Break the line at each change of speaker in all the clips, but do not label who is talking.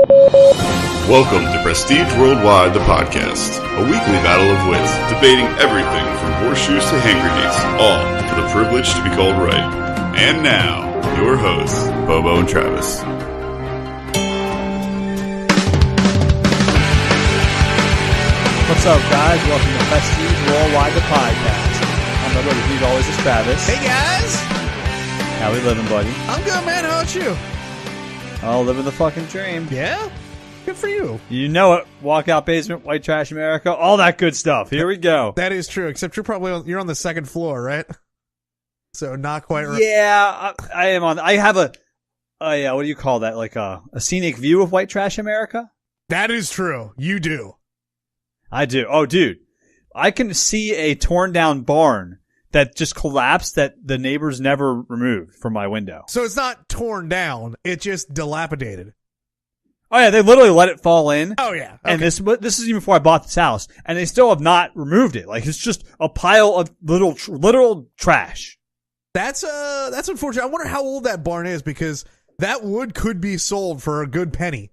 Welcome to Prestige Worldwide, the podcast, a weekly battle of wits, debating everything from horseshoes to hand grenades, all for the privilege to be called right. And now, your hosts, Bobo and Travis.
What's up, guys? Welcome to Prestige Worldwide, the podcast. I'm Bobo, with you always is Travis.
Hey, guys!
How we living, buddy?
I'm good, man. How about you?
Oh, living the fucking dream.
Yeah? Good for you.
You know it. Walkout basement, white trash America, all that good stuff. Here we go.
That is true, except you're on the second floor, right? So not quite right.
Yeah, I am on. I have a what do you call that? Like a scenic view of white trash America?
That is true. You do.
I do. Oh, dude. I can see a torn down barn that just collapsed that the neighbors never removed from my window.
So it's not torn down. It's just dilapidated.
Oh, yeah. They literally let it fall in.
Oh, yeah. Okay.
And this is even before I bought this house. And they still have not removed it. Like, it's just a pile of literal trash.
That's unfortunate. I wonder how old that barn is, because that wood could be sold for a good penny.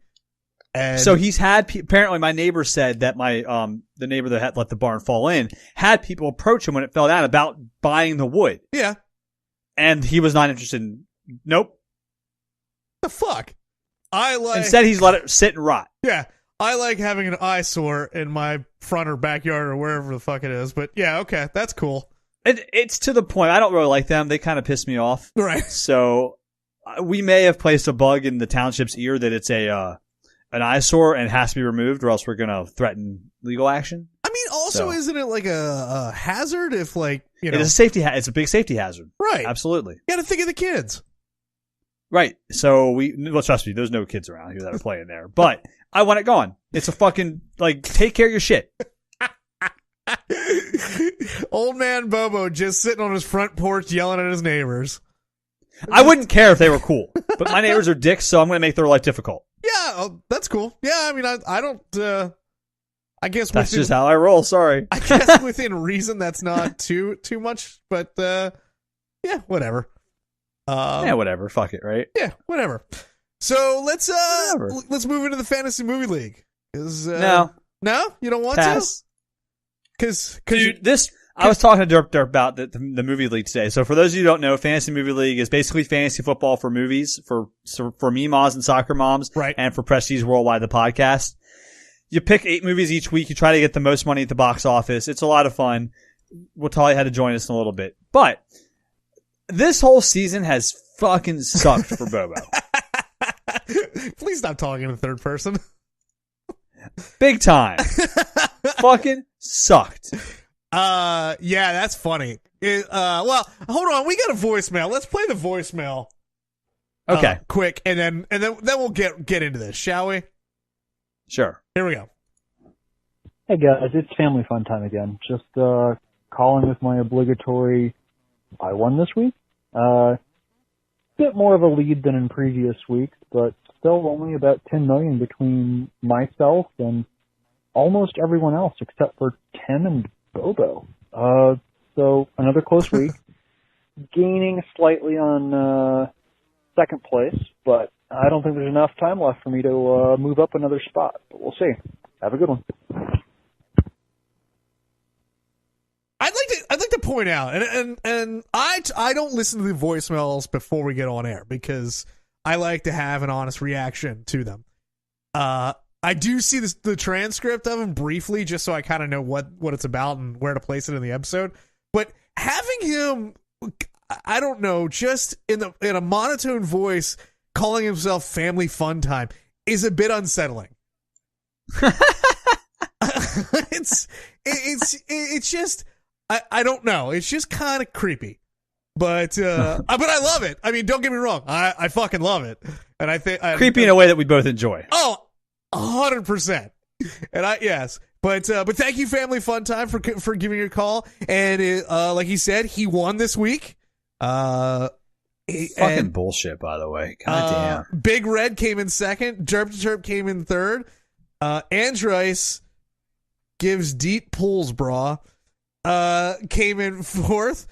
And
so he's had, apparently my neighbor said that the neighbor that had let the barn fall in had people approach him when it fell down about buying the wood.
Yeah.
And he was not interested in, nope.
The fuck?
Instead, he's let it sit and rot.
Yeah. I like having an eyesore in my front or backyard or wherever the fuck it is. But yeah, okay. That's cool.
It's to the point. I don't really like them. They kind of piss me off.
Right.
So we may have placed a bug in the township's ear that it's an eyesore and has to be removed, or else we're going to threaten legal action.
I mean, also, isn't it like a hazard if, like, you know?
It is a safety it's a big safety hazard.
Right.
Absolutely.
You got to think of the kids.
Right. So trust me, there's no kids around here that are playing there. But I want it gone. It's a fucking, like, take care of your shit.
Old man Bobo just sitting on his front porch yelling at his neighbors.
I wouldn't care if they were cool, but my neighbors are dicks, so I'm going to make their life difficult.
Yeah, that's cool. Yeah, I mean, I don't, I guess
that's just how I roll. Sorry.
I guess within reason, that's not too much, but, yeah, whatever.
Yeah, whatever. Fuck it, right?
Yeah, whatever. So let's move into the fantasy movie league. No, you don't want
Pass.
to? Because
I was talking to Dirk about the movie league today. So for those of you who don't know, fantasy movie league is basically fantasy football for movies for memas and soccer moms,
right?
And for Prestige Worldwide, the podcast. You pick 8 movies each week. You try to get the most money at the box office. It's a lot of fun. We'll tell you how to join us in a little bit, but this whole season has fucking sucked for Bobo.
Please stop talking in the third person.
Big time. Fucking sucked.
Yeah, that's funny. Well, hold on. We got a voicemail. Let's play the voicemail.
Okay.
Quick, and then we'll get into this, shall we?
Sure.
Here we go.
Hey guys, it's family fun time again. Just calling with my obligatory I won this week. Bit more of a lead than in previous weeks, but still only about 10 million between myself and almost everyone else except for Tim and Bobo. So another close week. Gaining slightly on second place, but I don't think there's enough time left for me to move up another spot. But we'll see. Have a good one.
I'd like to point out, and I don't listen to the voicemails before we get on air because I like to have an honest reaction to them. I do see the transcript of them briefly, just so I kind of know what it's about and where to place it in the episode. But having him, I don't know, just in a monotone voice, calling himself Family Fun Time is a bit unsettling. It's just. I don't know. It's just kind of creepy, but I love it. I mean, don't get me wrong. I fucking love it, and I think
creepy in a way that we both enjoy.
Oh, 100%. And yes, but thank you, Family Fun Time, for giving your call. And like he said, he won this week.
Fucking bullshit, by the way. God damn.
Big Red came in second. Derp to Chirp came in third. Andrice gives deep pulls, brah. Came in fourth.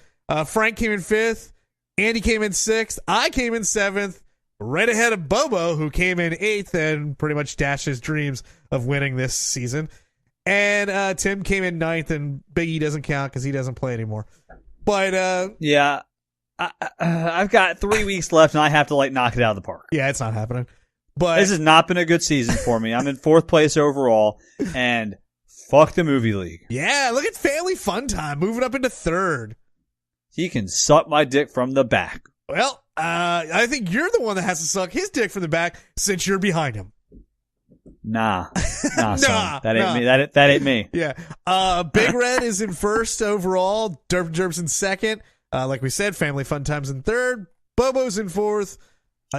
Frank came in fifth. Andy came in sixth. I came in seventh. right ahead of Bobo, who came in 8th and pretty much dashed his dreams of winning this season. And Tim came in 9th, and Biggie doesn't count because he doesn't play anymore. But
yeah, I've got 3 weeks left, and I have to knock it out of the park.
Yeah, it's not happening. But
this has not been a good season for me. I'm in 4th place overall, and fuck the movie league.
Yeah, look at Family Fun Time moving up into 3rd.
He can suck my dick from the back.
Well, I think you're the one that has to suck his dick from the back since you're behind him.
Nah,
Nah,
son. That ain't
nah.
me. That ain't me.
Yeah. Big Red is in 1st overall. Derp's in 2nd. Like we said, Family Fun Time's in 3rd. Bobo's in 4th.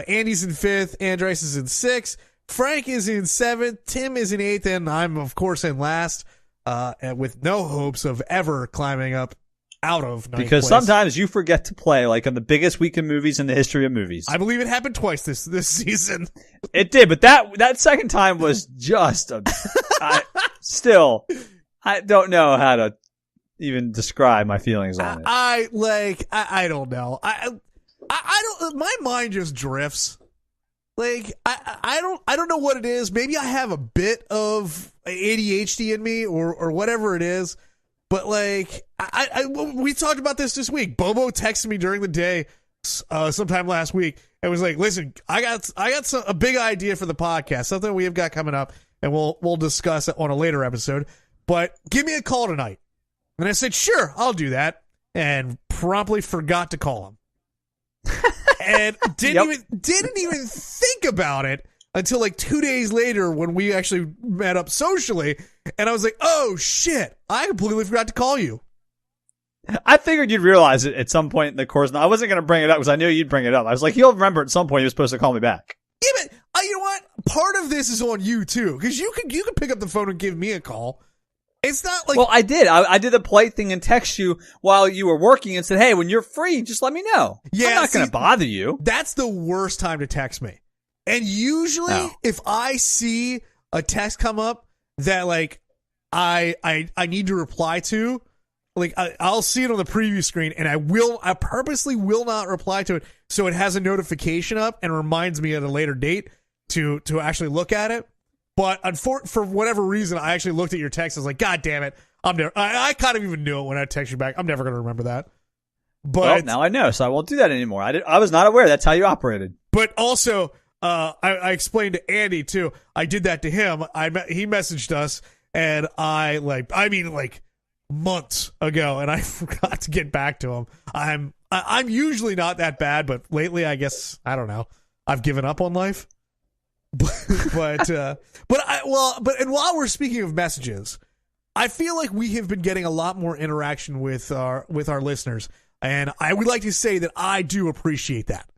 Andy's in 5th. Andrice is in 6th. Frank is in 7th. Tim is in 8th. And I'm, of course, in last, and with no hopes of ever climbing up out of 9th
Because
place.
sometimes you forget to play, on the biggest weekend movies in the history of movies.
I believe it happened twice this season.
It did, but that second time was just I don't know how to even describe my feelings on it.
I don't know. I don't. My mind just drifts. I don't know what it is. Maybe I have a bit of ADHD in me, or whatever it is. But we talked about this week. Bobo texted me during the day, sometime last week, and was like, "Listen, I got a big idea for the podcast, something we have got coming up, and we'll discuss it on a later episode. But give me a call tonight." And I said, "Sure, I'll do that," and promptly forgot to call him, and didn't even think about it until 2 days later when we actually met up socially. And I was like, oh, shit, I completely forgot to call you.
I figured you'd realize it at some point in the course. And I wasn't going to bring it up because I knew you'd bring it up. I was like, you'll remember at some point you were supposed to call me back.
Yeah, but you know what? Part of this is on you, too, because you can pick up the phone and give me a call. It's not like...
Well, I did. I did the polite thing and text you while you were working and said, hey, when you're free, just let me know.
Yeah,
I'm not going to bother you.
That's the worst time to text me. And usually, if I see a text come up that I need to reply to, I'll see it on the preview screen, and I purposely will not reply to it so it has a notification up and reminds me at a later date to actually look at it. But for whatever reason, I actually looked at your text. I was like, God damn it! I kind of even knew it when I text you back. I'm never going to remember that. But
now I know, so I won't do that anymore. I was not aware that's how you operated.
But also, I explained to Andy too. I did that to him. He messaged us, and months ago, and I forgot to get back to him. I'm usually not that bad, but lately, I guess, I don't know, I've given up on life. But while we're speaking of messages, I feel like we have been getting a lot more interaction with our listeners, and I would like to say that I do appreciate that.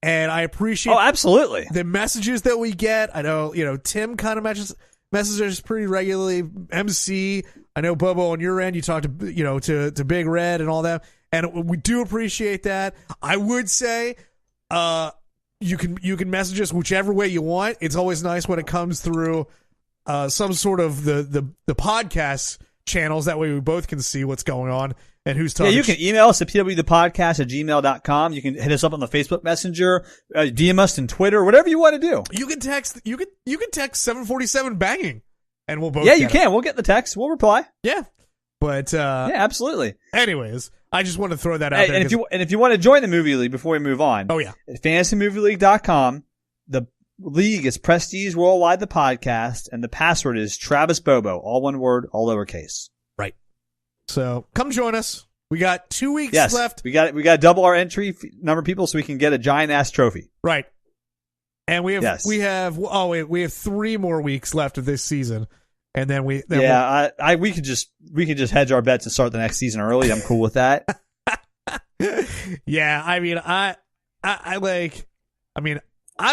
And I appreciate
absolutely
the messages that we get. I know, Tim kind of messages us pretty regularly. MC, I know Bobo on your end, you talk to Big Red and all that, and we do appreciate that. I would say, you can message us whichever way you want. It's always nice when it comes through some sort of the podcast channels. That way we both can see what's going on and who's talking.
Yeah, you can email us at pwthepodcast@gmail.com. You can hit us up on the Facebook Messenger, DM us on Twitter, whatever you want to do.
You can text 747 banging, and we'll both.
Yeah, you can. We'll get the text. We'll reply.
Yeah, but
yeah, absolutely.
Anyways, I just want to throw that out there.
And if you want to join the movie league before we move on,
oh yeah,
at fantasymovieleague.com. The league is Prestige Worldwide the podcast, and the password is Travis Bobo, all one word, all lowercase.
Right. So come join us. We got 2 weeks left.
We got to double our entry number of people so we can get a giant ass trophy.
Right. And we have 3 more weeks left of this season, and then we
could just hedge our bets and start the next season early. I'm cool with that.
Yeah, I mean, I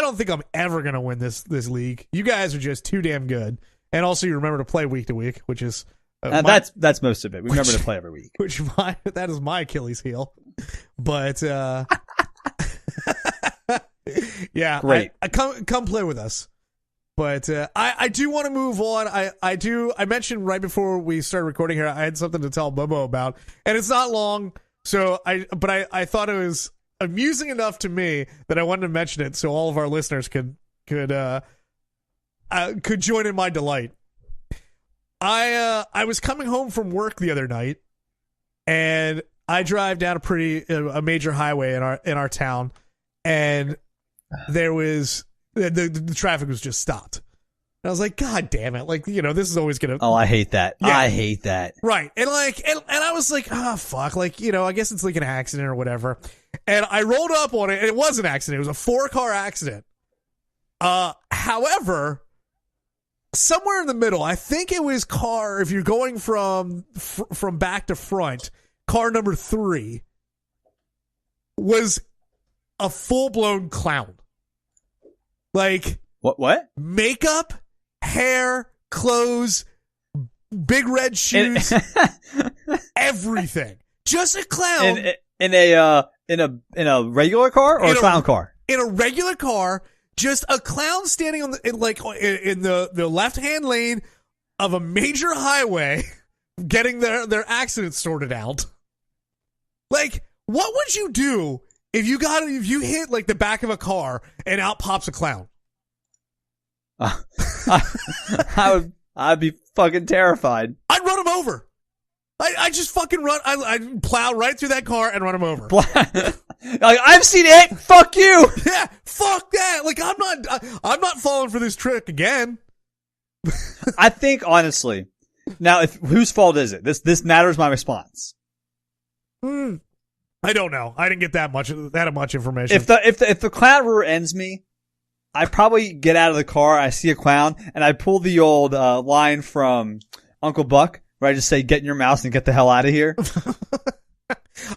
don't think I'm ever gonna win this league. You guys are just too damn good, and also you remember to play week to week, which is
that's most of it. We remember to play every week,
that is my Achilles heel. But yeah,
great.
I come play with us. But I do want to move on. I mentioned right before we started recording here, I had something to tell Bobo about, and it's not long. So I thought it was amusing enough to me that I wanted to mention it so all of our listeners could join in my delight. I was coming home from work the other night, and I drive down a major highway in our town, and there was the traffic was just stopped. And I was like, God damn it! Like, this is always gonna.
Oh, I hate that.
Yeah.
I hate that.
Right, and I was like, oh fuck, like, I guess it's like an accident or whatever. And I rolled up on it, and it was an accident. It was a 4-car accident. However, somewhere in the middle, I think it was if you're going from back to front, car number 3 was a full-blown clown. Like,
what?
Makeup, hair, clothes, big red shoes, everything. Just a clown.
In a regular car or a clown car?
In a regular car, just a clown standing in the left-hand lane of a major highway, getting their accident sorted out. Like, what would you do if you hit like the back of a car and out pops a clown?
I'd be fucking terrified.
I'd run him over. I just fucking run. I plow right through that car and run him over.
Like, I've seen it. Fuck you.
Yeah, fuck that. Like, I'm not falling for this trick again.
I think honestly, now whose fault is it? This matters my response.
I don't know. I didn't get that much information.
If the clown rear ends me, I probably get out of the car. I see a clown and I pull the old line from Uncle Buck. Where I just say, get in your mouse and get the hell out of here.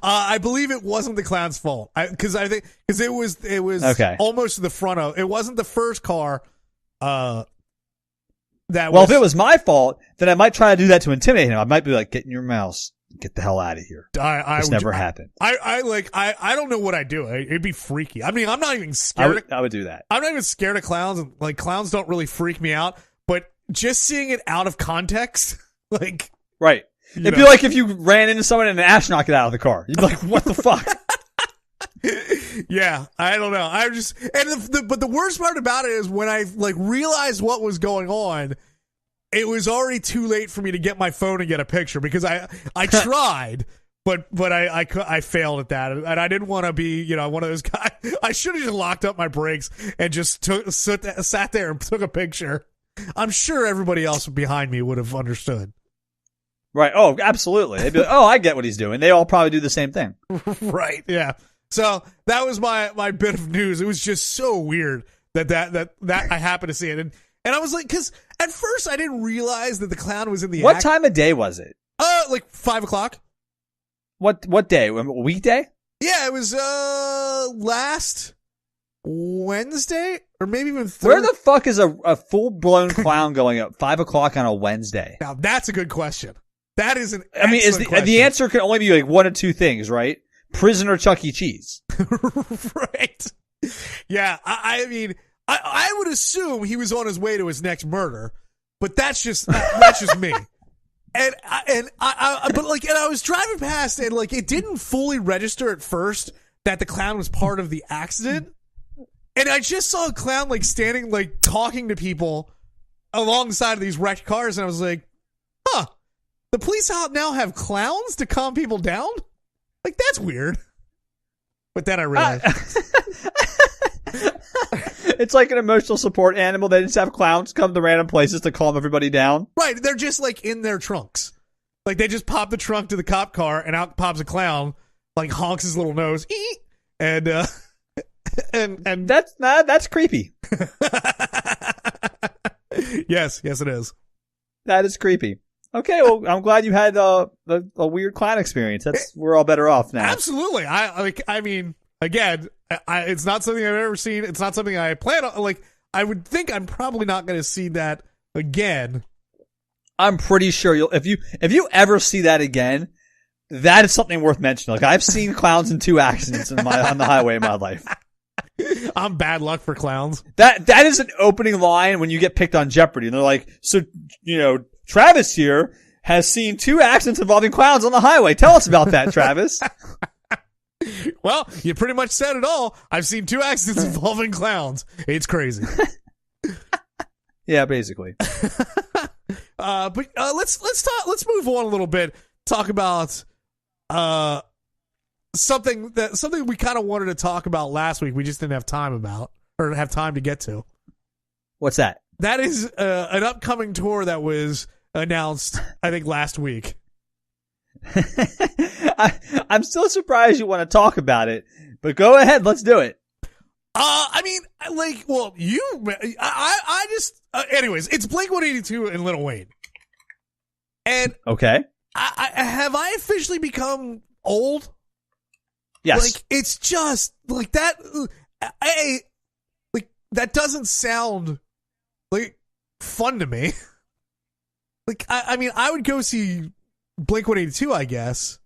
I believe it wasn't the clown's fault. Because it was
okay.
Almost the front of it. Wasn't the first car. If
it was my fault, then I might try to do that to intimidate him. I might be like, get in your mouse, get the hell out of here. This never happened.
I don't know what I'd do. It'd be freaky. I mean, I'm not even scared.
I would do that.
I'm not even scared of clowns. Like, clowns don't really freak me out. But just seeing it out of context, like.
Right. It'd be like if you ran into someone and an astronaut got out of the car. You'd be like, what the fuck?
Yeah, I don't know. But the worst part about it is when I realized what was going on, it was already too late for me to get my phone and get a picture because I tried, but I failed at that, and I didn't want to be one of those guys. I should have just locked up my brakes and just sat there and took a picture. I'm sure everybody else behind me would have understood.
Right. Oh, absolutely. They'd be like, oh, I get what he's doing. They all probably do the same thing.
Right. Yeah. So that was my bit of news. It was just so weird that I happened to see it. And I was like, because at first I didn't realize that the clown was in the
What time of day was it?
Like 5:00.
What day? A weekday?
Yeah, it was last Wednesday or maybe even Thursday.
Where the fuck is a full-blown clown going at 5:00 on a Wednesday?
Now, that's a good question. That is an
the answer can only be like one of two things, right? Prison or Chuck E. Cheese.
Right. Yeah, I mean, I would assume he was on his way to his next murder, but that's just me. And I was driving past and like it didn't fully register at first that the clown was part of the accident. And I just saw a clown like standing like talking to people alongside of these wrecked cars, and I was like, huh. The police now have clowns to calm people down? Like, that's weird. But then I realized.
It's like an emotional support animal. They just have clowns come to random places to calm everybody down.
Right. They're just, like, in their trunks. Like, they just pop the trunk to the cop car, and out pops a clown, like, honks his little nose. And
that's creepy.
Yes, it is.
That is creepy. Okay, well, I'm glad you had a weird clown experience. We're all better off now.
Absolutely. I mean, again, it's not something I've ever seen. It's not something I plan on. Like, I would think I'm probably not going to see that again.
I'm pretty sure if you ever see that again, that is something worth mentioning. Like, I've seen clowns in 2 accidents on the highway in my life.
I'm bad luck for clowns.
That is an opening line when you get picked on Jeopardy, and they're like, so Travis here has seen 2 accidents involving clowns on the highway. Tell us about that, Travis.
Well, you pretty much said it all. I've seen 2 accidents involving clowns. It's crazy.
Yeah, basically.
But let's move on a little bit. Talk about something we kind of wanted to talk about last week. We just didn't have time to get to.
What's that?
That is an upcoming tour that was announced, I think, last week.
I'm still surprised you want to talk about it, but go ahead. Let's do it.
Anyways, it's Blink-182 and Lil Wayne. And
okay,
have I officially become old?
Yes.
Like, it's just like that. That doesn't sound like fun to me. Like, I would go see Blink-182, I guess.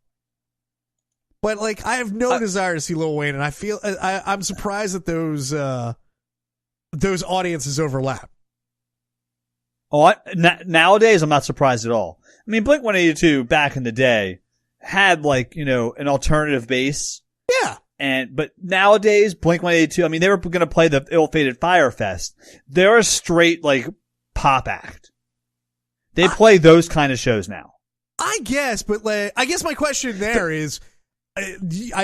But like, I have no desire to see Lil Wayne, and I feel I'm surprised that those audiences overlap.
Nowadays, I'm not surprised at all. I mean, Blink-182 back in the day had an alternative base.
Yeah.
But nowadays, Blink-182, I mean, they were going to play the Ill-Fated Fire Fest. They're a straight pop act. They play those kind of shows now.
I guess, but I guess my question there is,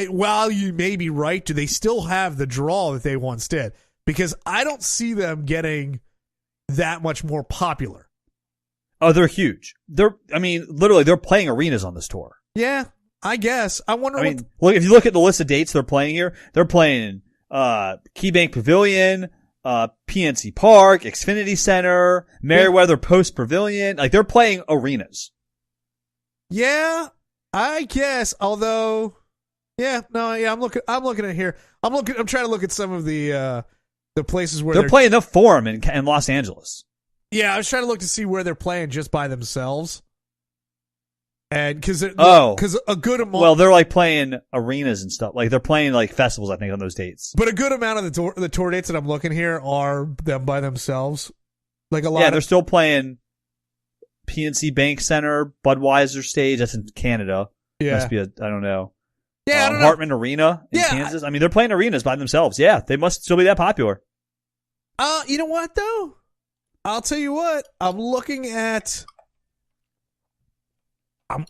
while you may be right, do they still have the draw that they once did? Because I don't see them getting that much more popular.
Oh, they're huge. Literally, they're playing arenas on this tour.
Yeah, I guess. I wonder.
Look, if you look at the list of dates they're playing here, they're playing KeyBank Pavilion, PNC Park, Xfinity Center, Merriweather Post Pavilion. Like, they're playing arenas.
Yeah, I guess. Although, I'm looking at here. I'm trying to look at some of the places where
they're playing the Forum in Los Angeles.
Yeah, I was trying to look to see where they're playing just by themselves. And because a good amount.
Well, they're playing arenas and stuff. Like, they're playing festivals, I think, on those dates.
But a good amount of the tour dates that I'm looking here are them by themselves. Like a lot.
Yeah, they're still playing PNC Bank Center, Budweiser stage. That's in Canada.
Yeah,
must be I don't know.
Yeah, I don't know.
Hartman Arena in Kansas. I mean, they're playing arenas by themselves. Yeah, they must still be that popular.
You know what though? I'll tell you what. I'm looking at.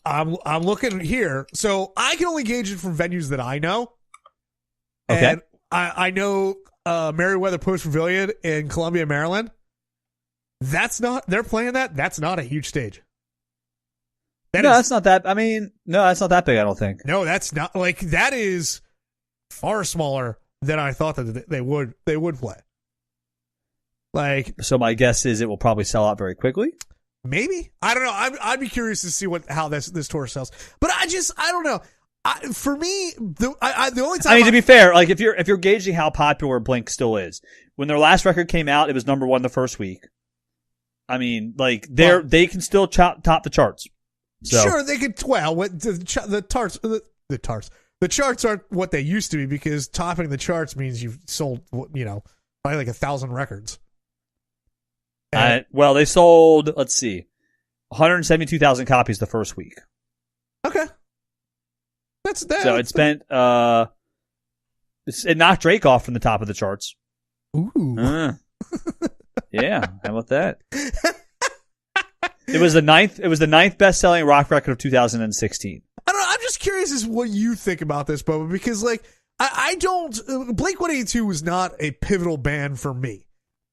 I'm looking here, so I can only gauge it from venues that I know.
Okay.
And I know Merriweather Post Pavilion in Columbia, Maryland. They're playing that. That's not a huge stage.
That's not that. I mean, no, that's not that big. I don't think.
No, that's not that is far smaller than I thought that they would play.
So my guess is it will probably sell out very quickly.
Maybe. I don't know. I'd be curious to see how this tour sells. But I don't know. For me, the only time.
I mean, to be fair, if you're gauging how popular Blink still is, when their last record came out, it was number 1 the first week. I mean, they can still top the charts. So.
Sure, they could. Well, the charts aren't what they used to be, because topping the charts means you've sold, probably 1,000 records.
Well, they sold, let's see, 172,000 copies the first week.
Okay. That's that.
So it knocked Drake off from the top of the charts.
Ooh.
Yeah, how about that? It was the ninth best-selling rock record of 2016.
I don't know. I'm just curious as what you think about this, Bobo, because I don't. Blink-182 was not a pivotal band for me.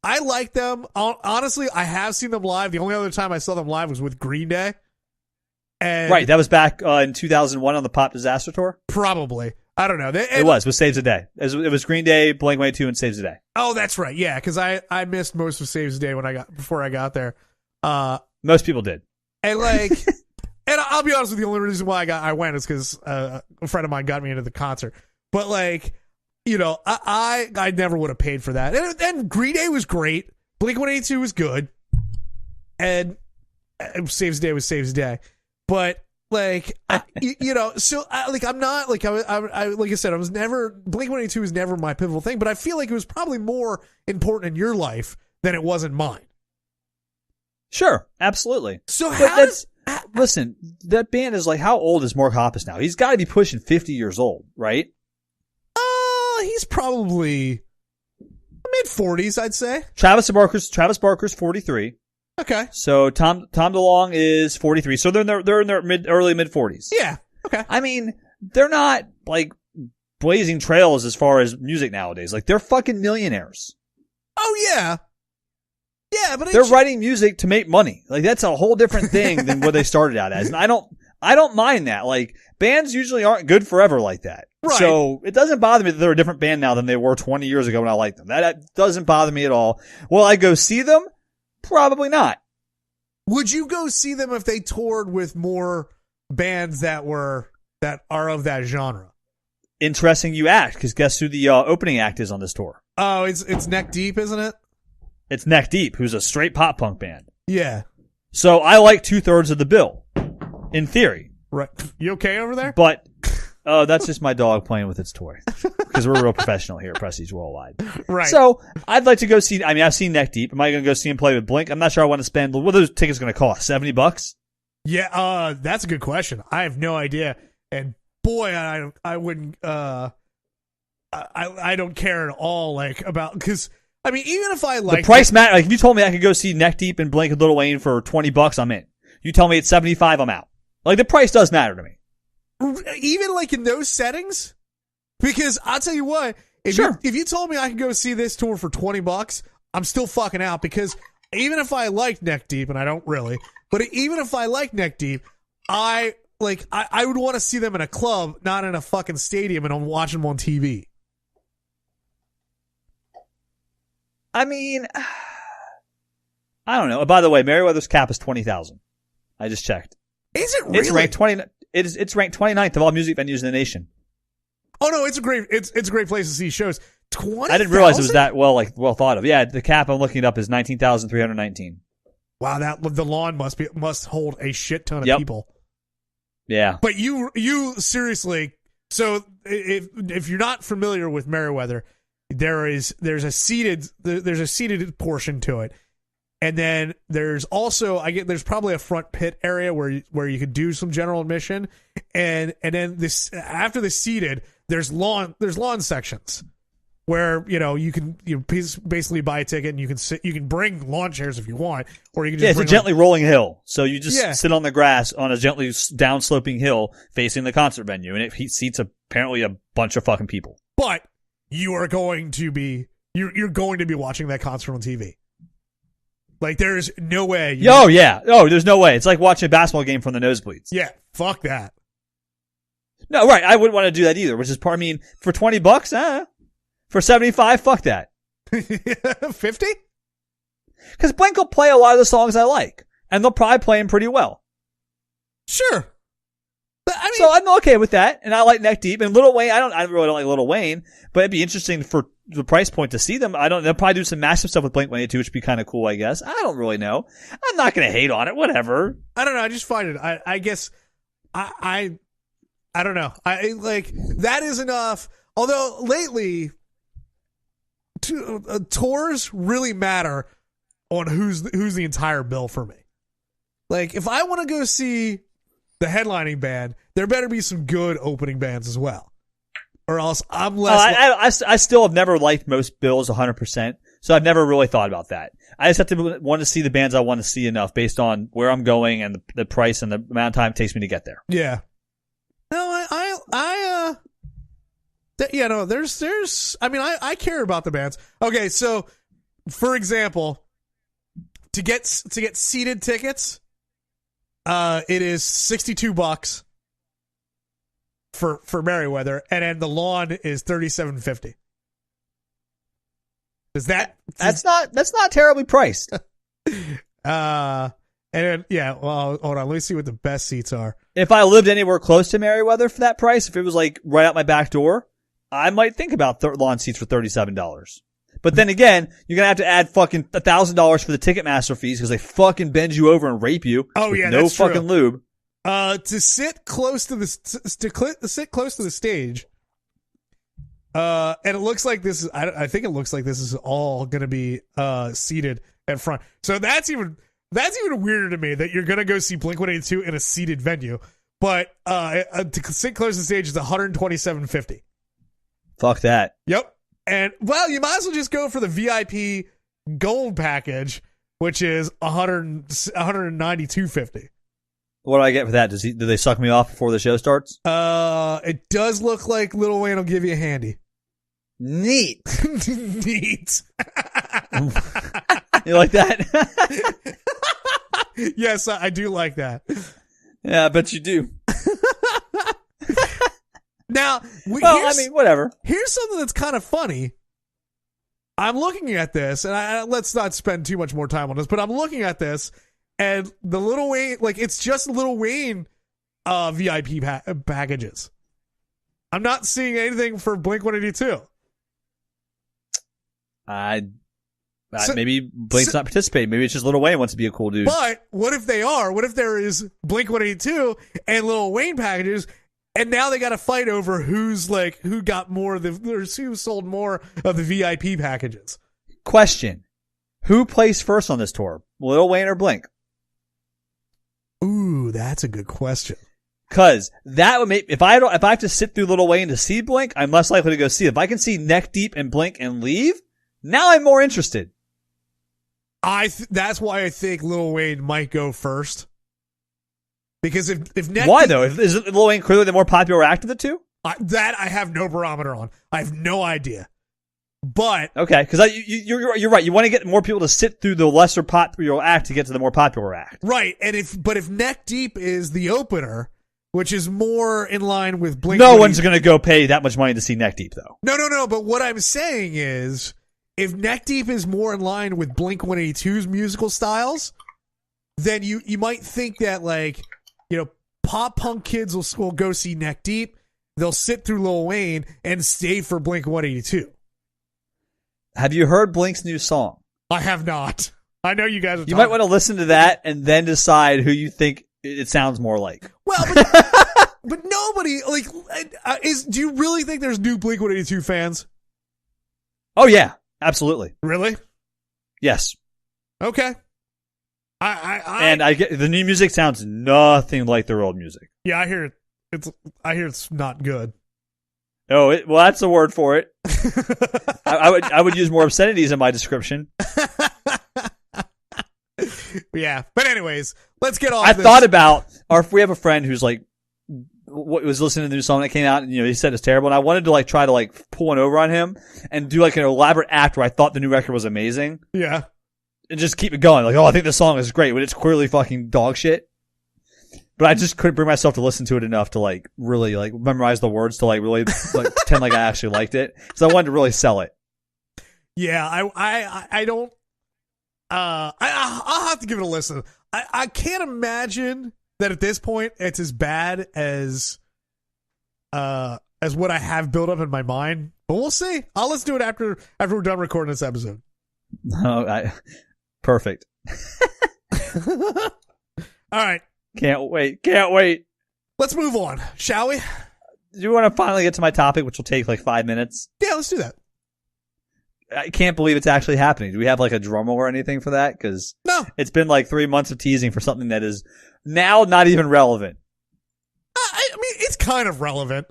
I like them. Honestly, I have seen them live. The only other time I saw them live was with Green Day. And
right, that was back in 2001 on the Pop Disaster Tour?
Probably. I don't know.
It was Saves the Day. It was Green Day, Blink-182, and Saves the Day.
Oh, that's right. Yeah, because I missed most of Saves the Day before I got there.
Most people did.
And and I'll be honest with you, the only reason why I went is because a friend of mine got me into the concert. But I never would have paid for that. And Green Day was great. Blink-182 was good. And Saves the Day was Saves the Day. But I'm not like I said, Blink-182 was never my pivotal thing, but I feel like it was probably more important in your life than it was in mine.
Sure, absolutely.
So
listen, that band is how old is Mark Hoppus now? He's got to be pushing 50 years old, right?
He's probably mid-40s, I'd say.
Travis Barker's 43.
Okay.
So Tom DeLonge is 43. So they're in their early mid-40s.
Yeah. Okay.
I mean, they're not like blazing trails as far as music nowadays. Like, they're fucking millionaires.
Oh yeah. Yeah, but
they're writing music to make money. Like, that's a whole different thing than what they started out as. And I don't mind that. Like, bands usually aren't good forever like that.
Right.
So it doesn't bother me that they're a different band now than they were 20 years ago when I liked them. That doesn't bother me at all. Will I go see them? Probably not.
Would you go see them if they toured with more bands that are of that genre?
Interesting you ask, because guess who the opening act is on this tour?
Oh, it's Neck Deep, isn't it?
It's Neck Deep, who's a straight pop punk band.
Yeah.
So I like 2/3 of the bill, in theory.
Right. You okay over there?
But that's just my dog playing with its toy, because we're real professional here at Prestige Worldwide.
Right.
So I'd like to go see. I mean, I've seen Neck Deep. Am I going to go see him play with Blink? I'm not sure I want to spend. What are those tickets going to cost? $70?
Yeah. That's a good question. I have no idea. And boy, I wouldn't. I don't care at all. Like about because. I mean, even if I like
the price matter, like if you told me I could go see Neck Deep and Blink and Lil Wayne for $20, I'm in. You tell me it's $75, I'm out. Like, the price does matter to me.
Even like in those settings, because I'll tell you what, if you told me I could go see this tour for $20, I'm still fucking out, because even if I like Neck Deep, and I don't really, but even if I like Neck Deep, I would want to see them in a club, not in a fucking stadium, and I'm watching them on TV.
I mean, I don't know. By the way, Merriweather's cap is 20,000. I just checked.
Is it really?
It's ranked 29th of all music venues in the nation.
Oh no, it's a great place to see shows. 20,000?
I didn't realize it was that well thought of. Yeah, the cap I'm looking it up is 19,319.
Wow, the lawn must hold a shit ton of people.
Yeah.
But you seriously, so if you're not familiar with Merriweather, there's a seated portion to it. And then there's also there's probably a front pit area where you could do some general admission, and then this after the seated there's lawn sections where you can basically buy a ticket and you can bring lawn chairs if you want, or you can just
it's a gently rolling hill, so you just sit on the grass on a gently down sloping hill facing the concert venue, and it seats apparently a bunch of fucking people.
But you are going to be you're going to be watching that concert on TV. Like, there's no way. There's no way. It's like watching a basketball game from the nosebleeds. Yeah, fuck that.
No, right. I wouldn't want to do that either, which is part, I mean, for $20, for 75, fuck that.
50?
Because Blink will play a lot of the songs I like, and they'll probably play them pretty well.
Sure. But, I mean,
so I'm okay with that, and I like Neck Deep. And Lil Wayne, I really don't like Lil Wayne, but it'd be interesting for the price point to see them. They'll probably do some massive stuff with Blink-182, which would be kind of cool, I guess. I don't really know. I'm not going to hate on it, whatever.
I don't know. I just find it, I guess, I don't know. I like, that is enough. Although lately, tours really matter on who's the entire bill for me. Like, if I want to go see the headlining band, there better be some good opening bands as well. Or else I'm less...
I still have never liked most bills 100%, so I've never really thought about that. I just have to want to see the bands I want to see enough based on where I'm going and the price and the amount of time it takes me to get there.
Yeah. No, there's, I mean, I care about the bands. Okay, so, for example, to get seated tickets, it is $62 for Merriweather, and then the lawn is $37.50. That's
not terribly priced.
And then, well, hold on, let me see what the best seats are.
If I lived anywhere close to Merriweather for that price, if it was like right out my back door, I might think about lawn seats for $37. But then again, you're gonna have to add fucking $1,000 for the Ticketmaster fees because they fucking bend you over and rape you.
Oh yeah,
no
that's
fucking
true.
lube.
To sit close to the stage. And it looks like this is. I think it looks like this is all gonna be seated at front. So that's even weirder to me that you're gonna go see Blink-182 in a seated venue, but to sit close to the stage is $127.50.
Fuck that.
Yep. And, well, you might as well just go for the VIP gold package, which is $192.50.
What do I get for that? Do they suck me off before the show starts?
It does look like Lil Wayne will give you a handy.
Neat.
Neat.
You like that?
Yes, I do like that.
Yeah, I bet you do.
Now,
whatever.
Here's something that's kind of funny. I'm looking at this, and let's not spend too much more time on this, but I'm looking at this, and the Lil Wayne, like, it's just Lil Wayne VIP packages. I'm not seeing anything for Blink-182.
Maybe Blink's not participating. Maybe it's just Lil Wayne wants to be a cool dude.
But what if they are? What if there is Blink-182 and Lil Wayne packages, and now they got to fight over who got more of who sold more of the VIP packages? Question:
who placed first on this tour, Lil Wayne or Blink?
Ooh, that's a good question.
Because that would make if I have to sit through Lil Wayne to see Blink, I'm less likely to go see it. If I can see Neck Deep and Blink and leave, now I'm more interested.
That's why I think Lil Wayne might go first. Because if Neck
why though? Is Lil Wayne clearly the more popular act of the two?
That I have no barometer on. I have no idea. But
okay, because you're right. You want to get more people to sit through the lesser popular act to get to the more popular act,
right? And if Neck Deep is the opener, which is more in line with Blink,
no one's going to go pay that much money to see Neck Deep, though.
No. But what I'm saying is, if Neck Deep is more in line with Blink-182's musical styles, then you might think that, like, you know, pop punk kids will go see Neck Deep. They'll sit through Lil Wayne and stay for Blink-182.
Have you heard Blink's new song?
I have not. I know you guys are
You might want to listen to that and then decide who you think it sounds more like.
Well, but nobody, like, do you really think there's new Blink-182 fans?
Oh, yeah. Absolutely.
Really?
Yes.
Okay.
I get the new music sounds nothing like their old music.
Yeah, I hear it. I hear it's not good.
Oh, well, that's the word for it. I would use more obscenities in my description.
Yeah, but anyways, let's get off.
I thought about, or if we have a friend who's like, was listening to the new song that came out, and he said it's terrible, and I wanted to try to pull one over on him and do an elaborate act where I thought the new record was amazing.
Yeah,
and just keep it going. I think the song is great, but it's clearly fucking dog shit. But I just couldn't bring myself to listen to it enough to really memorize the words to really pretend like I actually liked it. So I wanted to really sell it.
Yeah, I don't. I'll have to give it a listen. I can't imagine that at this point it's as bad as what I have built up in my mind. But we'll see. I'll listen to it after we're done recording this episode.
Oh, perfect.
All right.
Can't wait.
Let's move on, shall we?
Do you want to finally get to my topic, which will take 5 minutes?
Yeah, let's do that.
I can't believe it's actually happening. Do we have a drum roll or anything for that? Because
no,
it's been 3 months of teasing for something that is now not even relevant.
I mean, it's kind of relevant.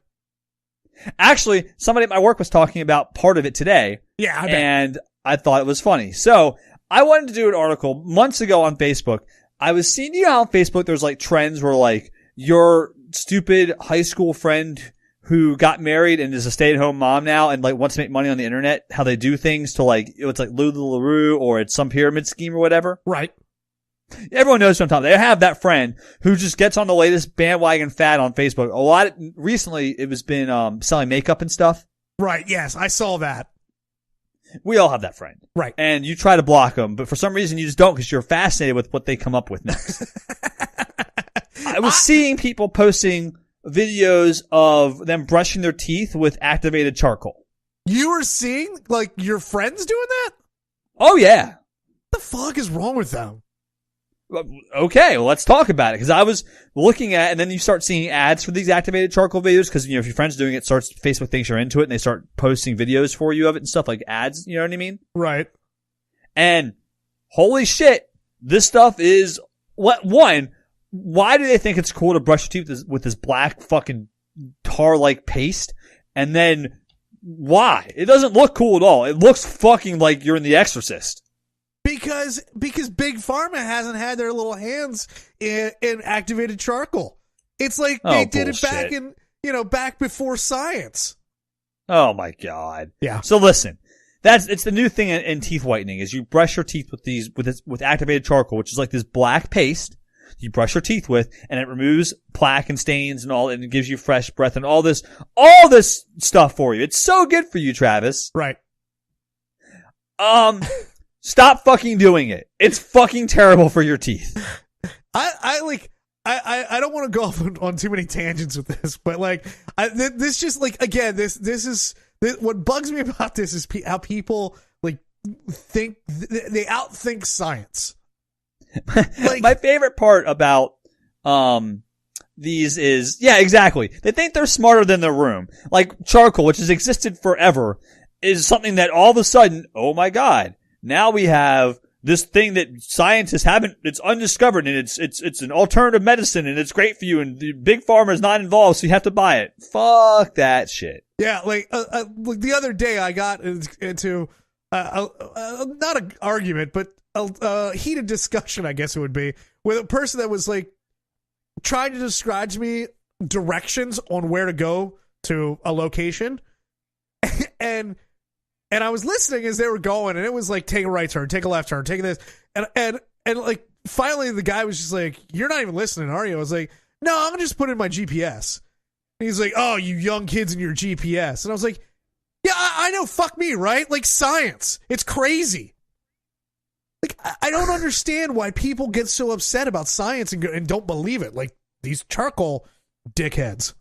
Actually, somebody at my work was talking about part of it today.
Yeah, I bet.
And I thought it was funny. So I wanted to do an article months ago on Facebook. I was seeing, how on Facebook there's trends where your stupid high school friend who got married and is a stay-at-home mom now and wants to make money on the internet, how they do things to it's Lulu LaRue or it's some pyramid scheme or whatever.
Right.
Everyone knows what I'm talking about. They have that friend who just gets on the latest bandwagon fad on Facebook. Recently it was been selling makeup and stuff.
Right. Yes, I saw that.
We all have that friend.
Right.
And you try to block them, but for some reason you just don't because you're fascinated with what they come up with next. I was seeing people posting videos of them brushing their teeth with activated charcoal.
You were seeing, your friends doing that?
Oh, yeah.
What the fuck is wrong with them?
Okay, well, let's talk about it. Because I was looking at, and then you start seeing ads for these activated charcoal videos. Because, if your friend's doing it, Facebook thinks you're into it, and they start posting videos for you of it and stuff like ads. You know what I mean?
Right.
And holy shit, this stuff is one. Why do they think it's cool to brush your teeth with this black fucking tar-like paste? And then Why? It doesn't look cool at all. It looks fucking like you're in The Exorcist.
Because Big Pharma hasn't had their little hands in activated charcoal. It's like they did it back before science.
Oh my God.
Yeah.
So listen, it's the new thing in teeth whitening is you brush your teeth with activated charcoal, which is like this black paste you brush your teeth with, and it removes plaque and stains and all, and it gives you fresh breath and all this stuff for you. It's so good for you, Travis.
Right.
Stop fucking doing it. It's fucking terrible for your teeth.
I don't want to go off on too many tangents with this, but like, this just like, again, this is what bugs me about this is how people like think they outthink science. Like,
my favorite part about these is, yeah, exactly. They think they're smarter than their room. Like charcoal, which has existed forever, is something that all of a sudden, oh my God, now we have this thing that scientists haven't, it's undiscovered, and it's an alternative medicine, and it's great for you, and the big pharma is not involved, so you have to buy it. Fuck that shit.
Yeah, like the other day I got into not an argument, but a heated discussion, I guess it would be, with a person that was like trying to describe to me directions on where to go to a location, and I was listening as they were going, and it was like, take a right turn, take a left turn, take this, and like finally the guy was just like, "You're not even listening, are you?" I was like, "No, I'm gonna just put in my GPS." And he's like, "Oh, you young kids and your GPS," and I was like, "Yeah, I know, fuck me, right? Like science, it's crazy." Like, I don't understand why people get so upset about science and don't believe it. Like these charcoal dickheads.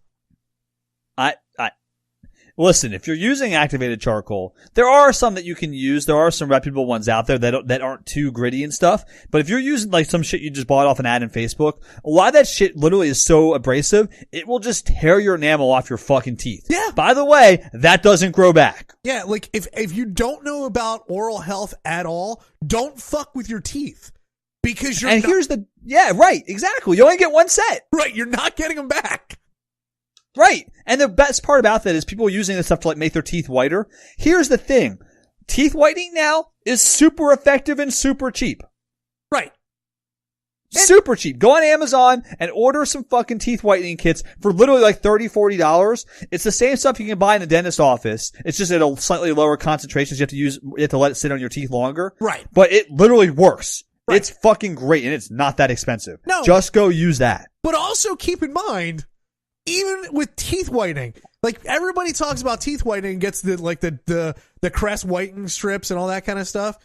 Listen, if you're using activated charcoal, there are some that you can use. There are some reputable ones out there that aren't too gritty and stuff. But if you're using like some shit you just bought off an ad in Facebook, a lot of that shit literally is so abrasive, it will just tear your enamel off your fucking teeth.
Yeah.
By the way, that doesn't grow back.
Yeah, like if you don't know about oral health at all, don't fuck with your teeth. Because you're
yeah, right, exactly. You only get one set.
Right, you're not getting them back.
Right. And the best part about that is people using this stuff to like make their teeth whiter. Here's the thing. Teeth whitening now is super effective and super cheap.
Right.
Super cheap. Go on Amazon and order some fucking teeth whitening kits for literally like $30, $40. It's the same stuff you can buy in the dentist office. It's just at a slightly lower concentration. So you have to let it sit on your teeth longer.
Right.
But it literally works.
Right.
It's fucking great, and it's not that expensive.
No.
Just go use that.
But also keep in mind, even with teeth whitening, like everybody talks about teeth whitening and gets the Crest whitening strips and all that kind of stuff.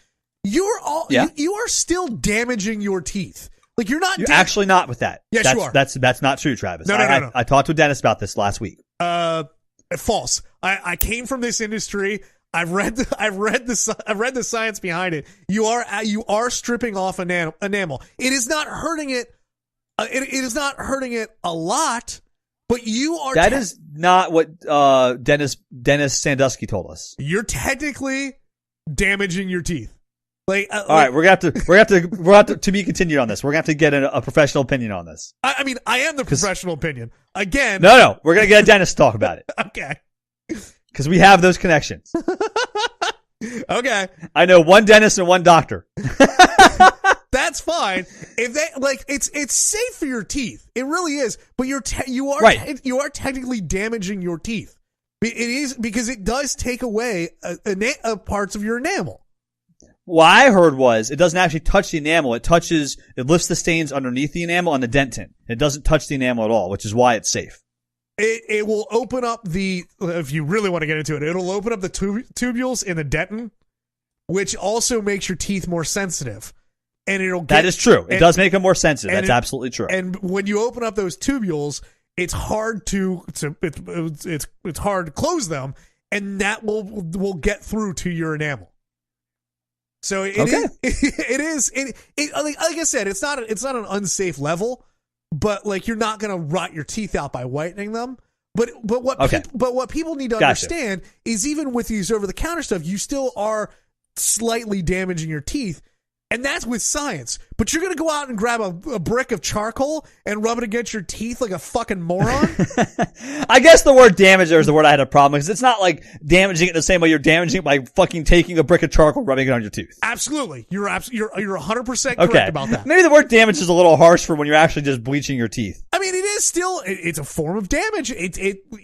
You are still damaging your teeth. Like you're
actually not with that.
Yes, you are.
That's not true, Travis.
No.
I talked to a dentist about this last week.
False. I came from this industry. I've read the science behind it. You are stripping off enamel. It is not hurting it. It is not hurting it a lot. But you are.
That is not what Dennis Sandusky told us.
You're technically damaging your teeth. All
right, we're gonna have to be continued on this. We're gonna have to get a professional opinion on this.
I mean, I am the professional opinion. Again.
No, we're gonna get a dentist to talk about it.
Okay.
Because we have those connections.
Okay.
I know one dentist and one doctor.
That's fine. If they it's safe for your teeth. It really is. But you are technically damaging your teeth. It is because it does take away parts of your enamel.
What I heard was it doesn't actually touch the enamel. It lifts the stains underneath the enamel on the dentin. It doesn't touch the enamel at all, which is why it's safe.
It will open up if you really want to get into it, it'll open up the tubules in the dentin, which also makes your teeth more sensitive. And that
is true. It does make them more sensitive. That's absolutely true.
And when you open up those tubules, it's hard it's hard to close them, and that will get through to your enamel. So it is like I said, it's not an unsafe level, but like you're not gonna rot your teeth out by whitening them. But what people need to understand is even with these over the counter stuff, you still are slightly damaging your teeth. And that's with science. But you're going to go out and grab a brick of charcoal and rub it against your teeth like a fucking moron?
I guess the word damage there is the word I had a problem because it's not like damaging it the same way you're damaging it by fucking taking a brick of charcoal, rubbing it on your tooth.
Absolutely. You're 100% correct about that.
Maybe the word damage is a little harsh for when you're actually just bleaching your teeth.
I mean, it is still, it's a form of damage.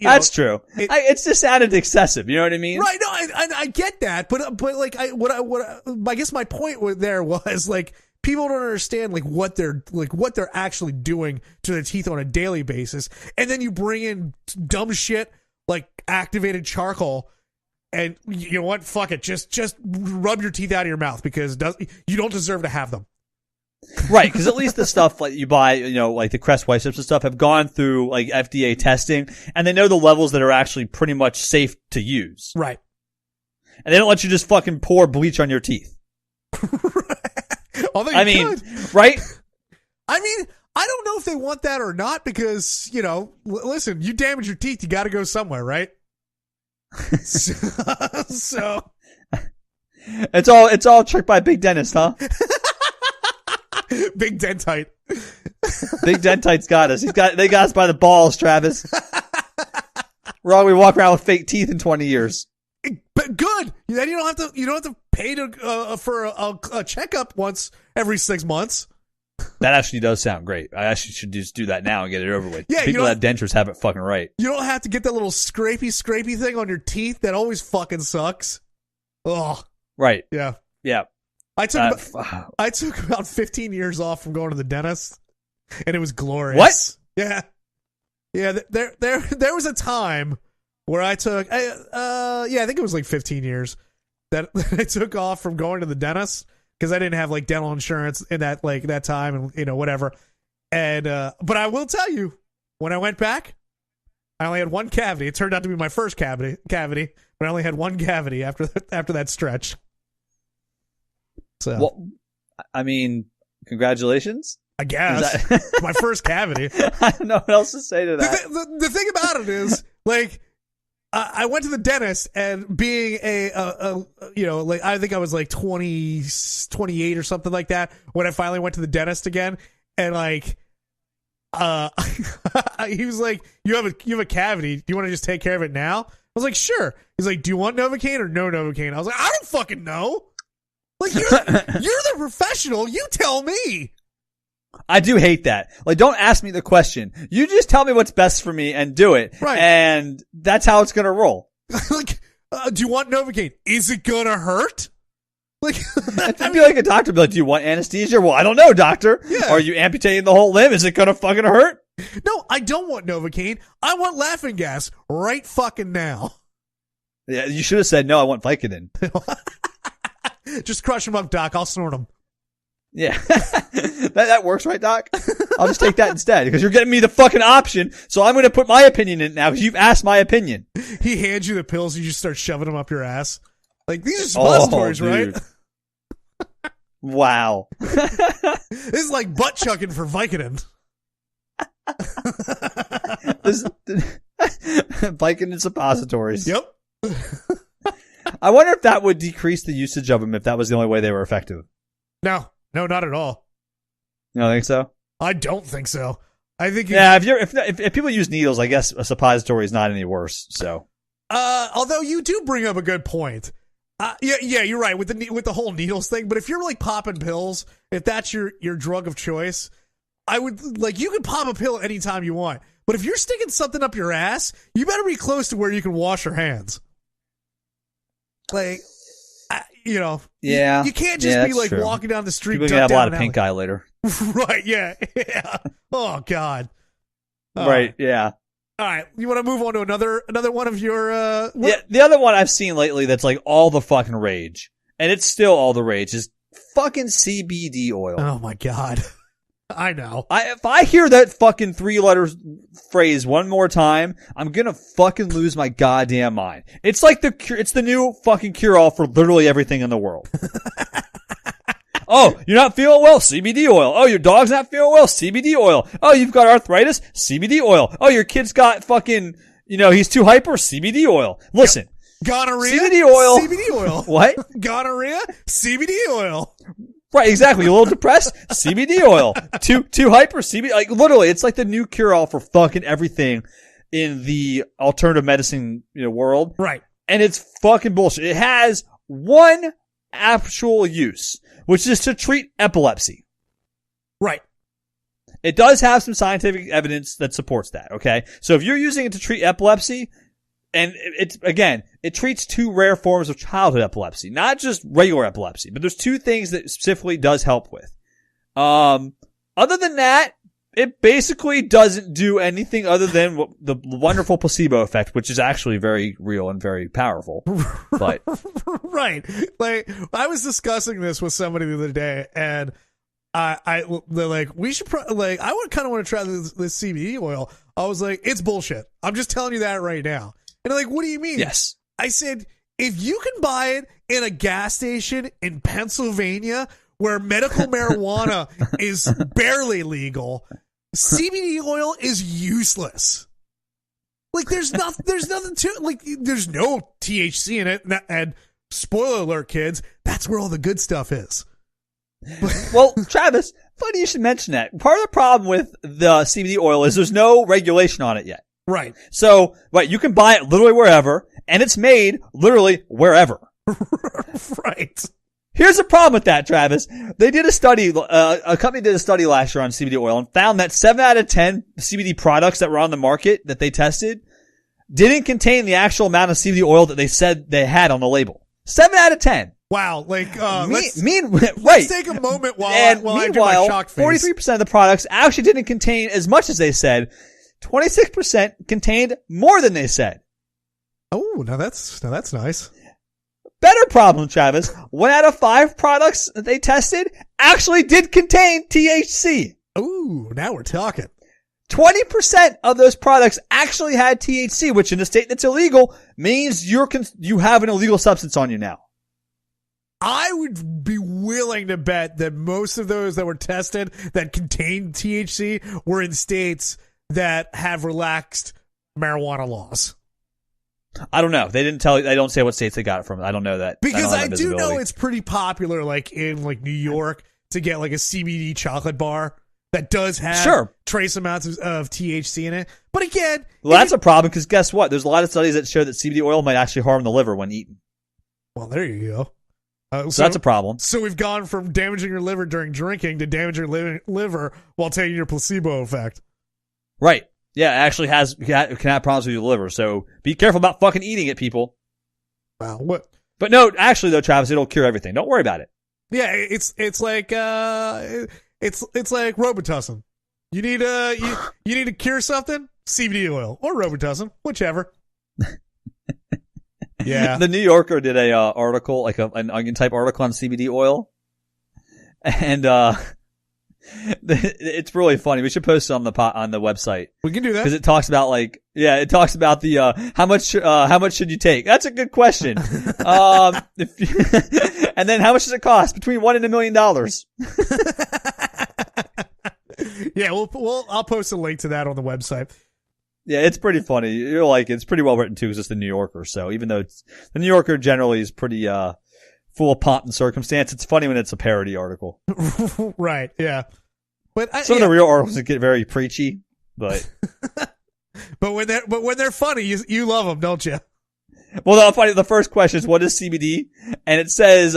That's true. It's just sounded excessive. You know what I mean?
Right. No, I get that. But like, I guess my point there was like, people don't understand like what they're actually doing to their teeth on a daily basis. And then you bring in dumb shit like activated charcoal and you know what? Fuck it. Just rub your teeth out of your mouth because you don't deserve to have them.
Right, because at least the stuff like you buy, you know, like the Crest White Strips and stuff have gone through like FDA testing, and they know the levels that are actually pretty much safe to use.
Right.
And they don't let you just fucking pour bleach on your teeth.
Although
I mean, right?
I mean, I don't know if they want that or not because, you know, listen, you damage your teeth, you got to go somewhere, right? so
it's all tricked by Big Dentist, huh?
Big Dentite.
Big Dentite's got us. They got us by the balls, Travis. We're all we walk around with fake teeth in 20 years.
But good. Then you don't have to pay for a checkup once every 6 months.
That actually does sound great. I actually should just do that now and get it over with.
Yeah,
people that have dentures have it fucking right.
You don't have to get that little scrapey thing on your teeth that always fucking sucks. Oh,
right.
Yeah.
Yeah.
I took about 15 years off from going to the dentist, and it was glorious.
What?
Yeah. Yeah. There was a time where I took, I think it was like 15 years that I took off from going to the dentist because I didn't have like dental insurance in that time and, you know, whatever. And, but I will tell you, when I went back, I only had one cavity. It turned out to be my first cavity, but I only had one cavity after that stretch. So,
well, I mean, congratulations.
I guess my first cavity.
I don't know what else to say to that.
The thing about it is, like, I went to the dentist, and being you know, like I think I was like 28 or something like that when I finally went to the dentist again, and like, he was like, "You have a cavity. Do you want to just take care of it now?" I was like, "Sure." He's like, "Do you want Novocaine or no Novocaine?" I was like, "I don't fucking know." Like, you're the professional. You tell me.
I do hate that. Like, don't ask me the question. You just tell me what's best for me and do it.
Right.
And that's how it's going to roll.
Like, do you want Novocaine? Is it going to hurt? Like,
I'd be like a doctor. Be like, do you want anesthesia? Well, I don't know, doctor.
Yeah.
Are you amputating the whole limb? Is it going to fucking hurt?
No, I don't want Novocaine. I want laughing gas right fucking now.
Yeah, you should have said, no, I want Vicodin.
Just crush them up, Doc. I'll snort them.
Yeah. that works, right, Doc? I'll just take that instead because you're getting me the fucking option. So I'm going to put my opinion in it now because you've asked my opinion.
He hands you the pills. You just start shoving them up your ass. Like, these are suppositories, right?
Wow.
This is like butt chugging for Vicodin.
Vicodin suppositories.
Yep.
I wonder if that would decrease the usage of them if that was the only way they were effective.
No, not at all.
You don't think so?
I don't think so. I think
if people use needles, I guess a suppository is not any worse. So,
although you do bring up a good point. Yeah, you're right with the whole needles thing. But if you're like popping pills, if that's your drug of choice, I would like you can pop a pill anytime you want. But if you're sticking something up your ass, you better be close to where you can wash your hands. Like, you know,
yeah,
you can't just be like
true.
Walking down the street.
People can have a lot of pink eye later.
Right? Yeah. Oh God.
Right. Yeah.
All right. You want to move on to another one of your?
Yeah. The other one I've seen lately that's like all the fucking rage, and it's still all the rage is fucking CBD oil.
Oh my God. I know.
If I hear that fucking 3-letter phrase one more time, I'm gonna fucking lose my goddamn mind. It's like it's the new fucking cure-all for literally everything in the world. Oh, you're not feeling well? CBD oil. Oh, your dog's not feeling well? CBD oil. Oh, you've got arthritis? CBD oil. Oh, your kid's got fucking, you know, he's too hyper? CBD oil. Listen.
Gonorrhea?
CBD oil.
CBD oil.
What?
Gonorrhea? CBD oil.
Right, exactly. A little depressed, CBD oil. Too hyper, CBD. Like literally, it's like the new cure-all for fucking everything in the alternative medicine, world.
Right.
And it's fucking bullshit. It has one actual use, which is to treat epilepsy.
Right.
It does have some scientific evidence that supports that, okay? So if you're using it to treat epilepsy, and it treats two rare forms of childhood epilepsy, not just regular epilepsy, but there's two things that it specifically does help with. Other than that, it basically doesn't do anything other than the wonderful placebo effect, which is actually very real and very powerful. But
right. Like, I was discussing this with somebody the other day, and they're like, we should I would kind of want to try this CBD oil. I was like, it's bullshit. I'm just telling you that right now. And they're like, what do you mean?
yes.
I said, if you can buy it in a gas station in Pennsylvania where medical marijuana is barely legal, CBD oil is useless. Like, there's nothing to, like, there's no THC in it. And spoiler alert, kids, that's where all the good stuff is.
Well, Travis, funny you should mention that. Part of the problem with the CBD oil is there's no regulation on it yet.
Right.
So, you can buy it literally wherever, and it's made literally wherever.
Right.
Here's the problem with that, Travis. They did a study, a company did a study last year on CBD oil and found that 7 out of 10 CBD products that were on the market that they tested didn't contain the actual amount of CBD oil that they said they had on the label. 7 out of 10.
Wow. Like,
let's
take a moment while I do my shock face.
43% of the products actually didn't contain as much as they said. 26% contained more than they said.
Oh, now that's nice.
Better problem, Travis. 1 out of 5 products that they tested actually did contain THC.
Ooh, now we're talking.
20% of those products actually had THC, which in a state that's illegal means you have an illegal substance on you now.
I would be willing to bet that most of those that were tested that contained THC were in states that have relaxed marijuana laws.
I don't know. They don't say what states they got it from. I don't know that.
Because I do know it's pretty popular, like in like New York, to get like a CBD chocolate bar that does have trace amounts of THC in it. But again,
that's a problem because guess what? There's a lot of studies that show that CBD oil might actually harm the liver when eaten.
Well, there you go.
So that's a problem.
So we've gone from damaging your liver during drinking to damaging your liver while taking your placebo effect.
Right. Yeah, it actually can have problems with your liver. So be careful about fucking eating it, people.
Wow. What?
But no, actually though, Travis, it'll cure everything. Don't worry about it.
Yeah, it's like it's like Robitussin. You need to cure something? CBD oil or Robitussin, whichever. Yeah.
The New Yorker did a article, like an onion type article on CBD oil. And it's really funny. We should post it on the website.
We can do that.
Because it talks about the how much should you take? That's a good question. And then how much does it cost? Between $1 and $1 million.
Yeah, I'll post a link to that on the website.
Yeah, it's pretty funny. You'll like it. It's pretty well written too, because it's the New Yorker. So even though the New Yorker generally is pretty full of pomp and circumstance, it's funny when it's a parody article.
Right. Yeah. But
some of the real articles get very preachy, but
but when they're funny, you love them, don't you?
Well, the first question is, what is CBD? And it says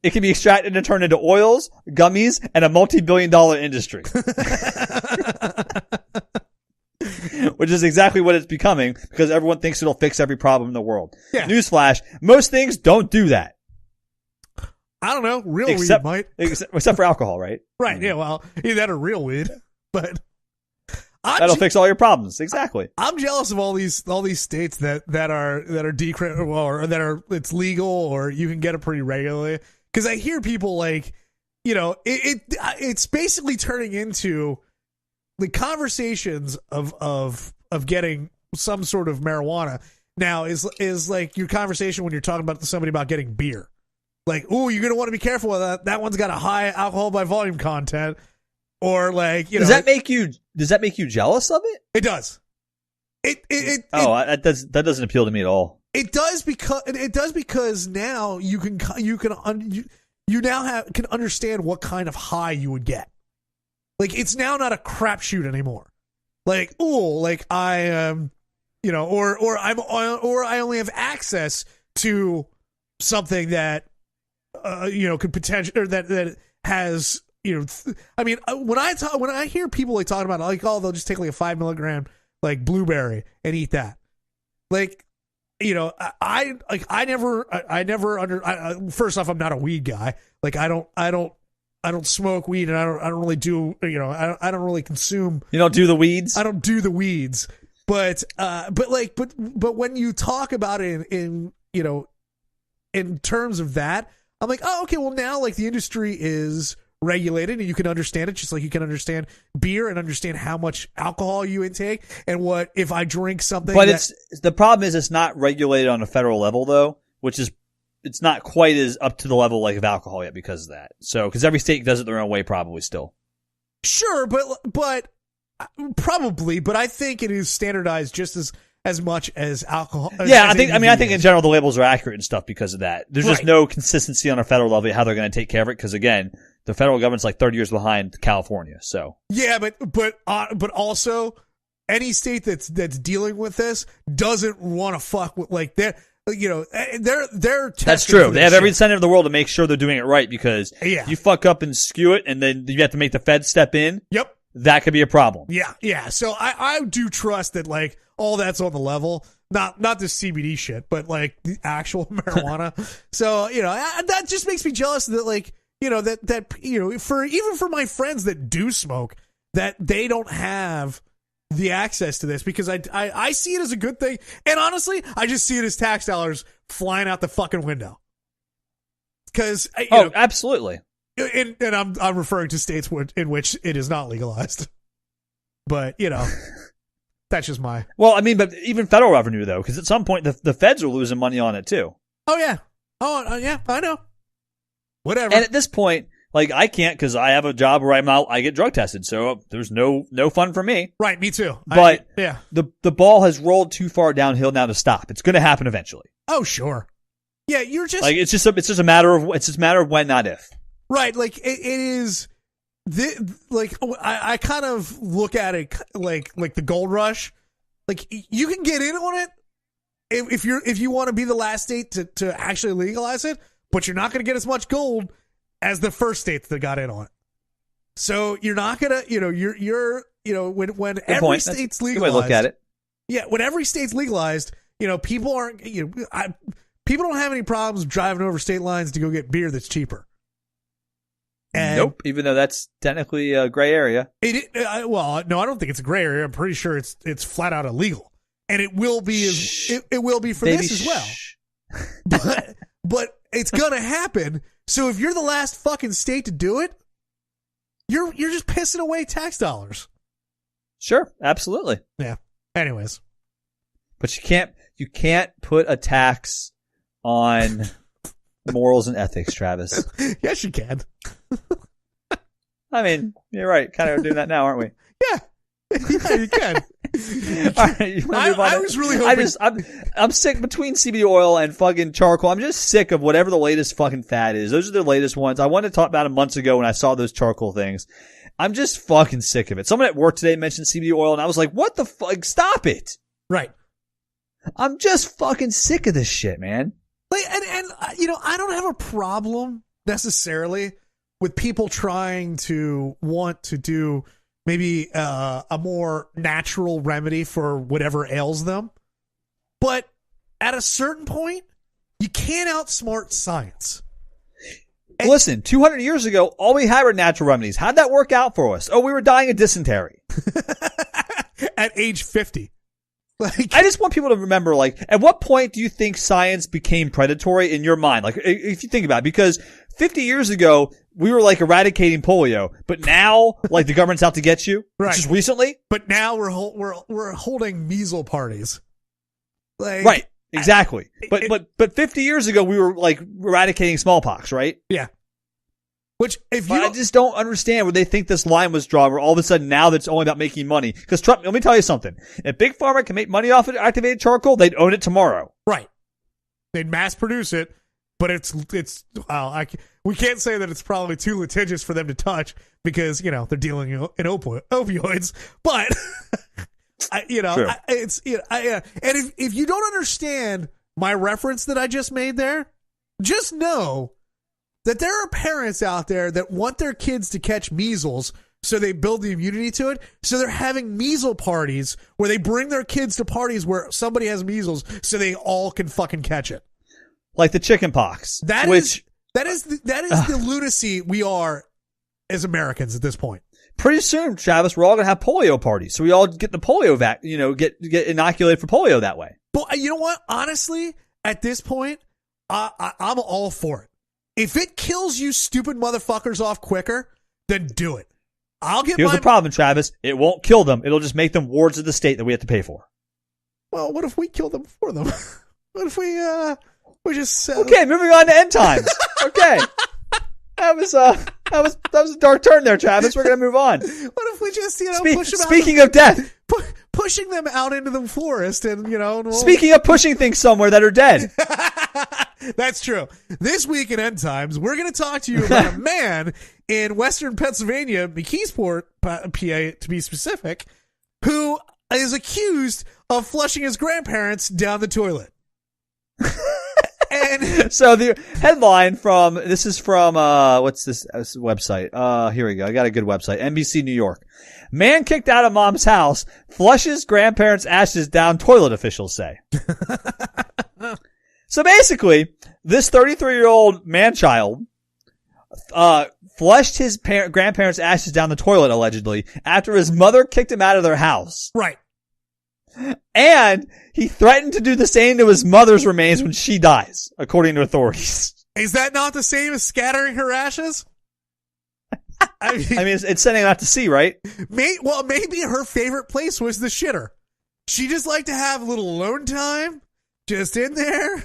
it can be extracted and turned into oils, gummies, and a multi-billion-dollar industry. Which is exactly what it's becoming, because everyone thinks it'll fix every problem in the world. Yeah. Newsflash, most things don't do that.
I don't know. Real weed might.
Except for alcohol, right?
Right, yeah, well, either that or real weed. But
that'll fix all your problems. Exactly.
I'm jealous of all these states that are or that are it's legal or you can get it pretty regularly. Because I hear people like, it's basically turning into the conversations of getting some sort of marijuana now is like your conversation when you're talking about somebody about getting beer. Like, ooh, you're gonna want to be careful with that. That one's got a high alcohol by volume content. Or like,
does that make you jealous of it?
It does.
That doesn't appeal to me at all.
It does because now you can you now can understand what kind of high you would get. Like, it's now not a crapshoot anymore. Like, like I am, or I only have access to something that, could potentially, or that has, I mean, when I hear people like talking about it, like, they'll just take like a 5 milligram like blueberry and eat that. Like, first off, I'm not a weed guy. Like, I don't smoke weed, and I don't really do, I don't really consume.
You don't do the weeds?
I don't do the weeds. But when you talk about it in terms of that, I'm like, oh, okay, well now like the industry is regulated and you can understand it, just like you can understand beer and understand how much alcohol you intake and what if I drink something.
But the problem is it's not regulated on a federal level though, which is it's not quite as up to the level like of alcohol yet because of that. So because every state does it their own way probably still.
Sure, but probably, but I think it is standardized just as much as alcohol.
I think in general the labels are accurate and stuff because of that. There's just no consistency on a federal level how they're going to take care of it because again, the federal government's like 30 years behind California. So
yeah, but also any state that's dealing with this doesn't want to fuck with like they're
that's true. They have every incentive in the world to make sure they're doing it right because you fuck up and skew it and then you have to make the Fed step in.
Yep.
That could be a problem.
Yeah. So I do trust that like all that's on the level. Not the CBD shit, but like the actual marijuana. So, that just makes me jealous that like, for my friends that do smoke, that they don't have the access to this because I see it as a good thing. And honestly, I just see it as tax dollars flying out the fucking window. Cause,
absolutely.
And I'm referring to states in which it is not legalized. But, that's just my.
Well, I mean, but even federal revenue though, because at some point the feds are losing money on it too.
Oh yeah. Yeah, I know. Whatever.
And at this point, like I can't because I have a job where I get drug tested, so there's no fun for me.
Right, me too.
But the ball has rolled too far downhill now to stop. It's going to happen eventually.
Oh sure. Yeah, you're just
like it's just a matter of when, not if.
Right, like it is. Like I kind of look at it like the gold rush. Like you can get in on it if you want to be the last state to actually legalize it, but you're not going to get as much gold as the first states that got in on it. So you're not gonna, when every state's legalized.
Good way to look at it.
Yeah, when every state's legalized, people aren't, people don't have any problems driving over state lines to go get beer that's cheaper. And
nope, even though that's technically a gray area.
Well, no, I don't think it's a gray area. I'm pretty sure it's flat out illegal, and it will be. It will be for this as well. But it's gonna happen. So if you're the last fucking state to do it, you're just pissing away tax dollars.
Sure, absolutely.
Yeah. Anyways,
but you can't put a tax on morals and ethics, Travis.
Yes, you can.
I mean, you're right. Kind of doing that now, aren't we?
Yeah, you can.
All right, I was really hoping. I'm sick between CBD oil and fucking charcoal. I'm just sick of whatever the latest fucking fad is. Those are the latest ones. I wanted to talk about it months ago when I saw those charcoal things. I'm just fucking sick of it. Someone at work today mentioned CBD oil, and I was like, "What the fuck? Stop it!"
Right.
I'm just fucking sick of this shit, man.
Like, and I don't have a problem necessarily with people trying to want to do maybe a more natural remedy for whatever ails them. But at a certain point, you can't outsmart science. And
listen, 200 years ago, all we had were natural remedies. How'd that work out for us? Oh, we were dying of dysentery.
At age 50. Like,
I just want people to remember, like, at what point do you think science became predatory in your mind? Like, if you think about it, because 50 years ago, we were like eradicating polio, but now, like, the government's out to get you.
Right.
Just recently.
But now we're holding measles parties. Like,
right. Exactly. But 50 years ago, we were like eradicating smallpox, right?
Yeah. Which,
I just don't understand where they think this line was drawn, where all of a sudden now that's only about making money. Because let me tell you something. If Big Pharma can make money off of activated charcoal, they'd own it tomorrow.
Right. They'd mass produce it, but we can't say that it's probably too litigious for them to touch because, you know, they're dealing in opioids. But, and if you don't understand my reference that I just made there, just know that there are parents out there that want their kids to catch measles, so they build the immunity to it. So they're having measles parties where they bring their kids to parties where somebody has measles so they all can fucking catch it.
Like the chicken pox.
That is the lunacy we are as Americans at this point.
Pretty soon, Travis, we're all going to have polio parties. So we all get the polio get inoculated for polio that way.
But you know what? Honestly, at this point, I'm all for it. If it kills you stupid motherfuckers off quicker, then do it.
Here's the problem, Travis. It won't kill them. It'll just make them wards of the state that we have to pay for.
Well, what if we kill them for them? What if we just
Okay, moving on to end times. Okay. That was a dark turn there, Travis. We're gonna move on.
What if we just push them
speaking of death,
pushing them out into the forest, and
speaking of pushing things somewhere that are dead.
That's true. This week in End Times, we're going to talk to you about a man in Western Pennsylvania, McKeesport, PA to be specific, who is accused of flushing his grandparents down the toilet. And
so the headline this is from what's this website? Here we go. I got a good website. NBC New York. Man kicked out of mom's house, flushes grandparents' ashes down toilet, officials say. So basically, this 33-year-old man-child flushed his grandparents' ashes down the toilet, allegedly, after his mother kicked him out of their house.
Right.
And he threatened to do the same to his mother's remains when she dies, according to authorities.
Is that not the same as scattering her ashes?
I mean, it's sending them out to sea, right?
Maybe her favorite place was the shitter. She just liked to have a little alone time, just in there,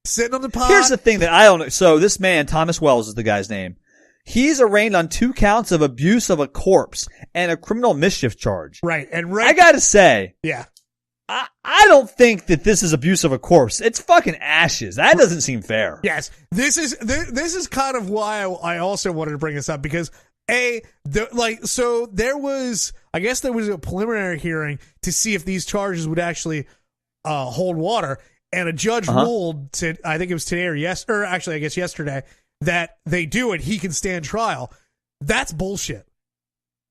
sitting on the pot.
Here's the thing that I don't know. So this man, Thomas Wells is the guy's name. He's arraigned on 2 counts of abuse of a corpse and a criminal mischief charge.
Right.
I gotta say.
Yeah.
I don't think that this is abuse of a corpse. It's fucking ashes. That doesn't seem fair.
Yes. This is kind of why I also wanted to bring this up because there was a preliminary hearing to see if these charges would actually hold water, and a judge ruled I think it was today or actually I guess yesterday that they do it. He can stand trial. That's bullshit.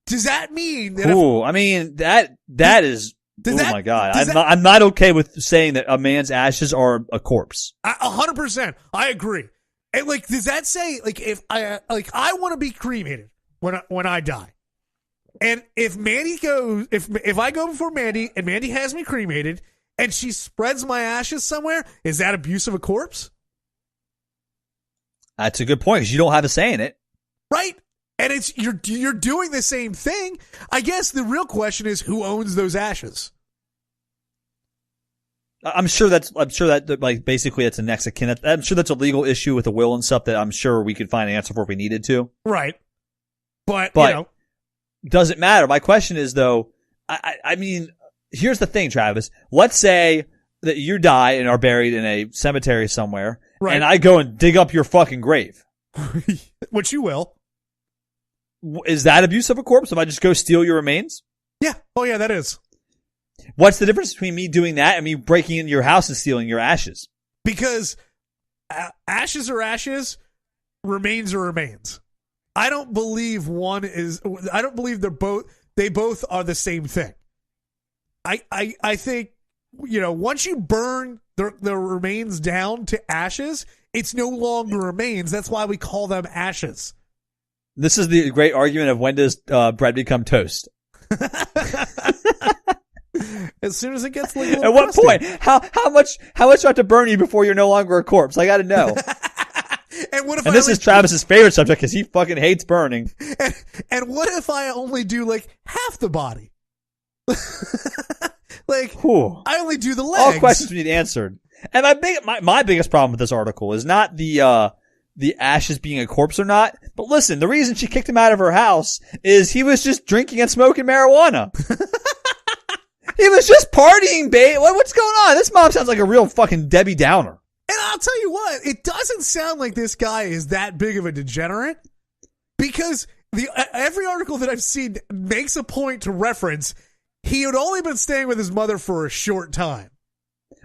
Does that mean that?
That is. My God. I'm not okay with saying that a man's ashes are a corpse.
100%. I agree. And does that say if I want to be cremated when I die, and if Mandy goes, if I go before Mandy and Mandy has me cremated and she spreads my ashes somewhere, is that abuse of a corpse?
That's a good point because you don't have a say in it,
right? And you're doing the same thing. I guess the real question is who owns those ashes.
I'm sure that basically it's a next of kin. I'm sure that's a legal issue with a will and stuff that I'm sure we could find an answer for if we needed to.
Right. But
does it matter? My question is though, I mean, here's the thing, Travis. Let's say that you die and are buried in a cemetery somewhere, right, and I go and dig up your fucking grave.
Which you will.
Is that abuse of a corpse if I just go steal your remains?
Yeah. Oh, yeah, that is.
What's the difference between me doing that and me breaking into your house and stealing your ashes?
Because ashes are ashes, remains are remains. I don't believe they both are the same thing. I think, once you burn the remains down to ashes, it's no longer remains. That's why we call them ashes.
This is the great argument of when does bread become toast?
As soon as it gets legal.
At what point? How much do I have to burn you before you're no longer a corpse? I got to know.
And
this is Travis's favorite subject because he fucking hates burning.
And what if I only do half the body? I only do the legs.
All questions we need answered. And my biggest problem with this article is not the ashes being a corpse or not. But listen, the reason she kicked him out of her house is he was just drinking and smoking marijuana. He was just partying, babe. What's going on? This mom sounds like a real fucking Debbie Downer.
And I'll tell you what, it doesn't sound like this guy is that big of a degenerate, because every article that I've seen makes a point to reference he had only been staying with his mother for a short time.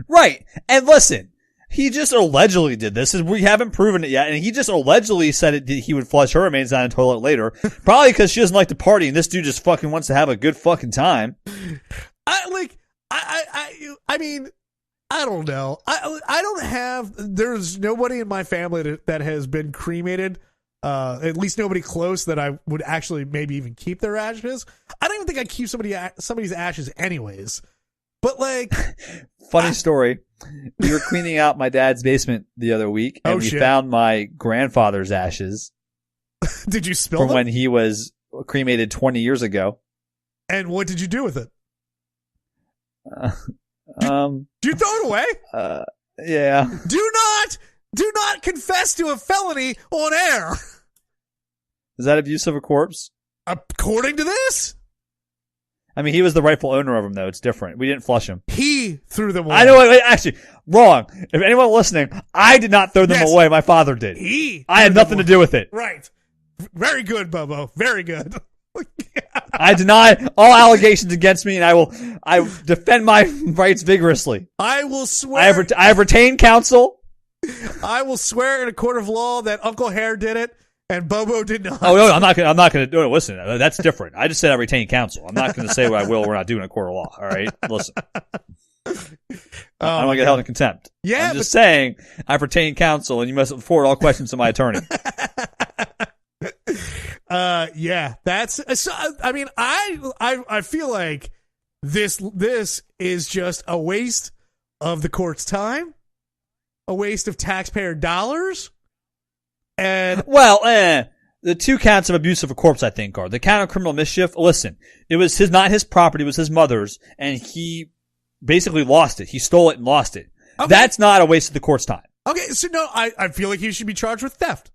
Right. And listen, he just allegedly did this, and we haven't proven it yet, and he just allegedly said he would flush her remains down the toilet later, probably because she doesn't like to party, and this dude just fucking wants to have a good fucking time.
I mean, I don't know. There's nobody in my family that has been cremated. At least nobody close that I would actually maybe even keep their ashes. I don't even think I'd keep somebody's ashes anyways. But like,
funny story. We were cleaning out my dad's basement the other week, and we found my grandfather's ashes.
Did you spill
from
them?
When he was cremated 20 years ago?
And what did you do with it?
Did
you throw it away?
Yeah.
Do not confess to a felony on air.
Is that abuse of a corpse?
According to this?
I mean, he was the rightful owner of them, though. It's different. We didn't flush him.
He threw them away.
I know. Actually, wrong. If anyone listening, I did not throw them away. My father did. I had nothing to do with it.
Right. Very good, Bobo. Very good.
I deny all allegations against me, and I defend my rights vigorously.
I will swear.
I have retained counsel.
I will swear in a court of law that Uncle Hare did it and Bobo did not.
Oh no, I'm not gonna do it. Listen, that's different. I just said I retain counsel. I'm not gonna say what I will. We're not doing a court of law. All right, listen. I don't get held in contempt.
Yeah,
I'm just saying I've retained counsel, and you must forward all questions to my attorney.
Yeah, that's. I mean, I feel like this is just a waste of the court's time, a waste of taxpayer dollars, and
the two counts of abuse of a corpse, I think, are the count of criminal mischief. Listen, it was not his property, it was his mother's, and he basically lost it. He stole it and lost it. Okay. That's not a waste of the court's time.
Okay, so no, I feel like he should be charged with theft.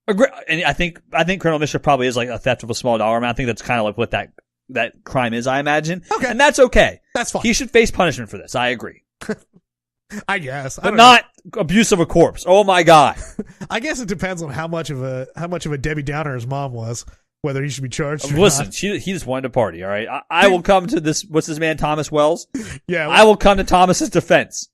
And I think criminal mischief probably is like a theft of a small dollar amount. I think that's kind of like what that crime is, I imagine.
Okay.
And that's okay.
That's fine.
He should face punishment for this. I agree.
I guess.
But not abuse of a corpse. Oh my God.
I guess it depends on how much of a Debbie Downer his mom was, whether he should be charged or
Listen,
not.
he just wanted to party, all right? I will come to this, what's his man, Thomas Wells?
Yeah.
I will come to Thomas's defense.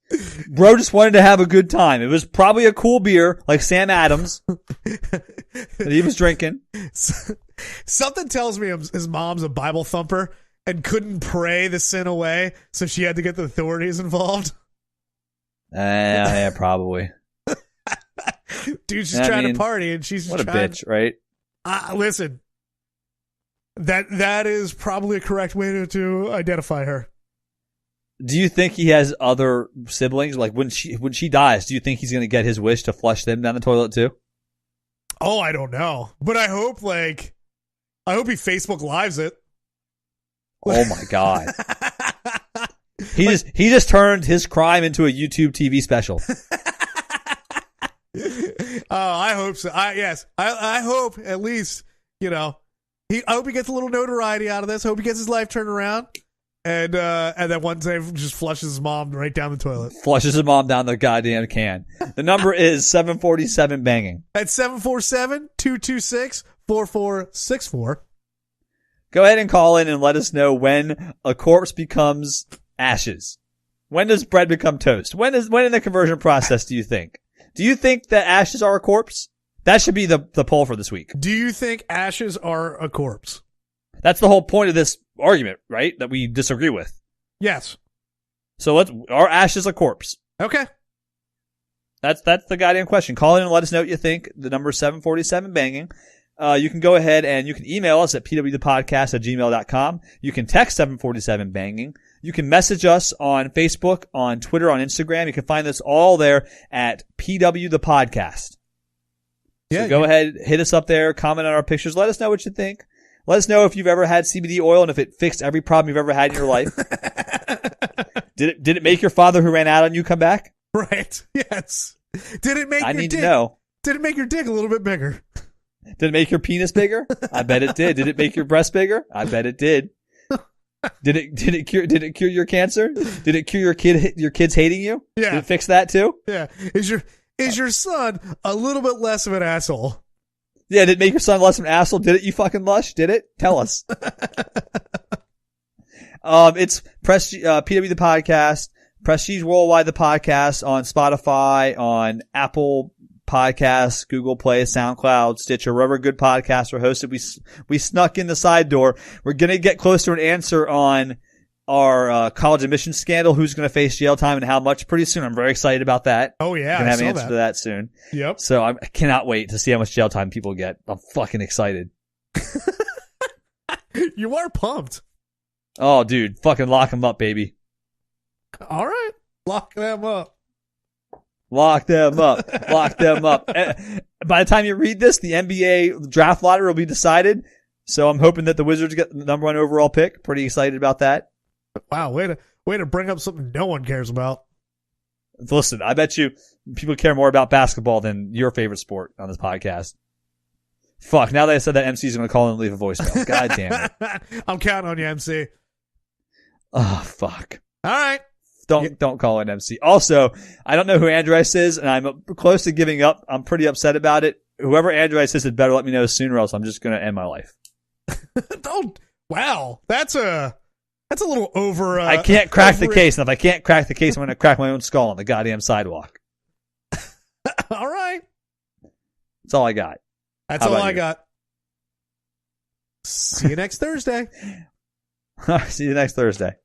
Bro just wanted to have a good time. It was probably a cool beer, like Sam Adams, that he was drinking.
Something tells me his mom's a Bible thumper and couldn't pray the sin away, so she had to get the authorities involved.
Yeah, probably.
Dude's just trying to party, and she's
what a bitch, right?
Listen, that is probably a correct way to identify her.
Do you think he has other siblings? Like when she dies, do you think he's going to get his wish to flush them down the toilet too?
Oh, I don't know, but I hope he Facebook Lives it.
Oh my God. He just turned his crime into a YouTube TV special.
Oh, I hope so. I hope at least, I hope he gets a little notoriety out of this. I hope he gets his life turned around. And then one day just flushes his mom right down the toilet.
Flushes his mom down the goddamn can. The number is 747 banging.
At 747-226-4464.
Go ahead and call in and let us know when a corpse becomes ashes. When does bread become toast? When in the conversion process do you think? Do you think that ashes are a corpse? That should be the poll for this week.
Do you think ashes are a corpse?
That's the whole point of this argument, right? That we disagree with.
Yes.
So are ashes a corpse?
Okay.
That's the goddamn question. Call in and let us know what you think. The number is 747 banging. You can go ahead and you can email us at pwthepodcast@gmail.com. You can text 747 banging. You can message us on Facebook, on Twitter, on Instagram. You can find us all there at PW the Podcast.
Yeah,
so go ahead, hit us up there, comment on our pictures. Let us know what you think. Let us know if you've ever had CBD oil and if it fixed every problem you've ever had in your life. Did it make your father who ran out on you come back?
Right. Yes. Did it make
to know.
Did it make your dick a little bit bigger?
Did it make your penis bigger? I bet it did. Did it make your breast bigger? I bet it did. Did it cure your cancer? Did it cure your kids hating you?
Yeah.
Did it fix that too?
Yeah. Is your son a little bit less of an asshole?
Yeah, did it make your son less of an asshole? Did it, you fucking lush? Did it? Tell us. It's PW the podcast, Prestige Worldwide the podcast on Spotify, on Apple Podcasts, Google Play, SoundCloud, Stitcher, wherever good podcasts are hosted. We snuck in the side door. We're going to get close to an answer on our college admission scandal, who's going to face jail time and how much pretty soon. I'm very excited about that.
Oh, yeah.
We're going to have an answer to that soon.
Yep.
So I cannot wait to see how much jail time people get. I'm fucking excited.
You are pumped.
Oh, dude. Fucking lock them up, baby.
All right. Lock them up.
Lock them up. Lock them up. By the time you read this, the NBA draft lottery will be decided. So I'm hoping that the Wizards get the number 1 overall pick. Pretty excited about that.
Wow. Way to bring up something no one cares about.
Listen, I bet you people care more about basketball than your favorite sport on this podcast. Fuck. Now that I said that, MC's going to call in and leave a voicemail. God damn it.
I'm counting on you, MC.
Oh, fuck.
All right.
Don't call in MC. Also, I don't know who Andrice is, and I'm close to giving up. I'm pretty upset about it. Whoever Andrice is, it better let me know sooner, or else I'm just going to end my life.
Wow. That's a little over.
I can't crack the case, and if I can't crack the case, I'm going to crack my own skull on the goddamn sidewalk.
All right.
That's all I got.
That's all I got. See you next Thursday.
See you next Thursday.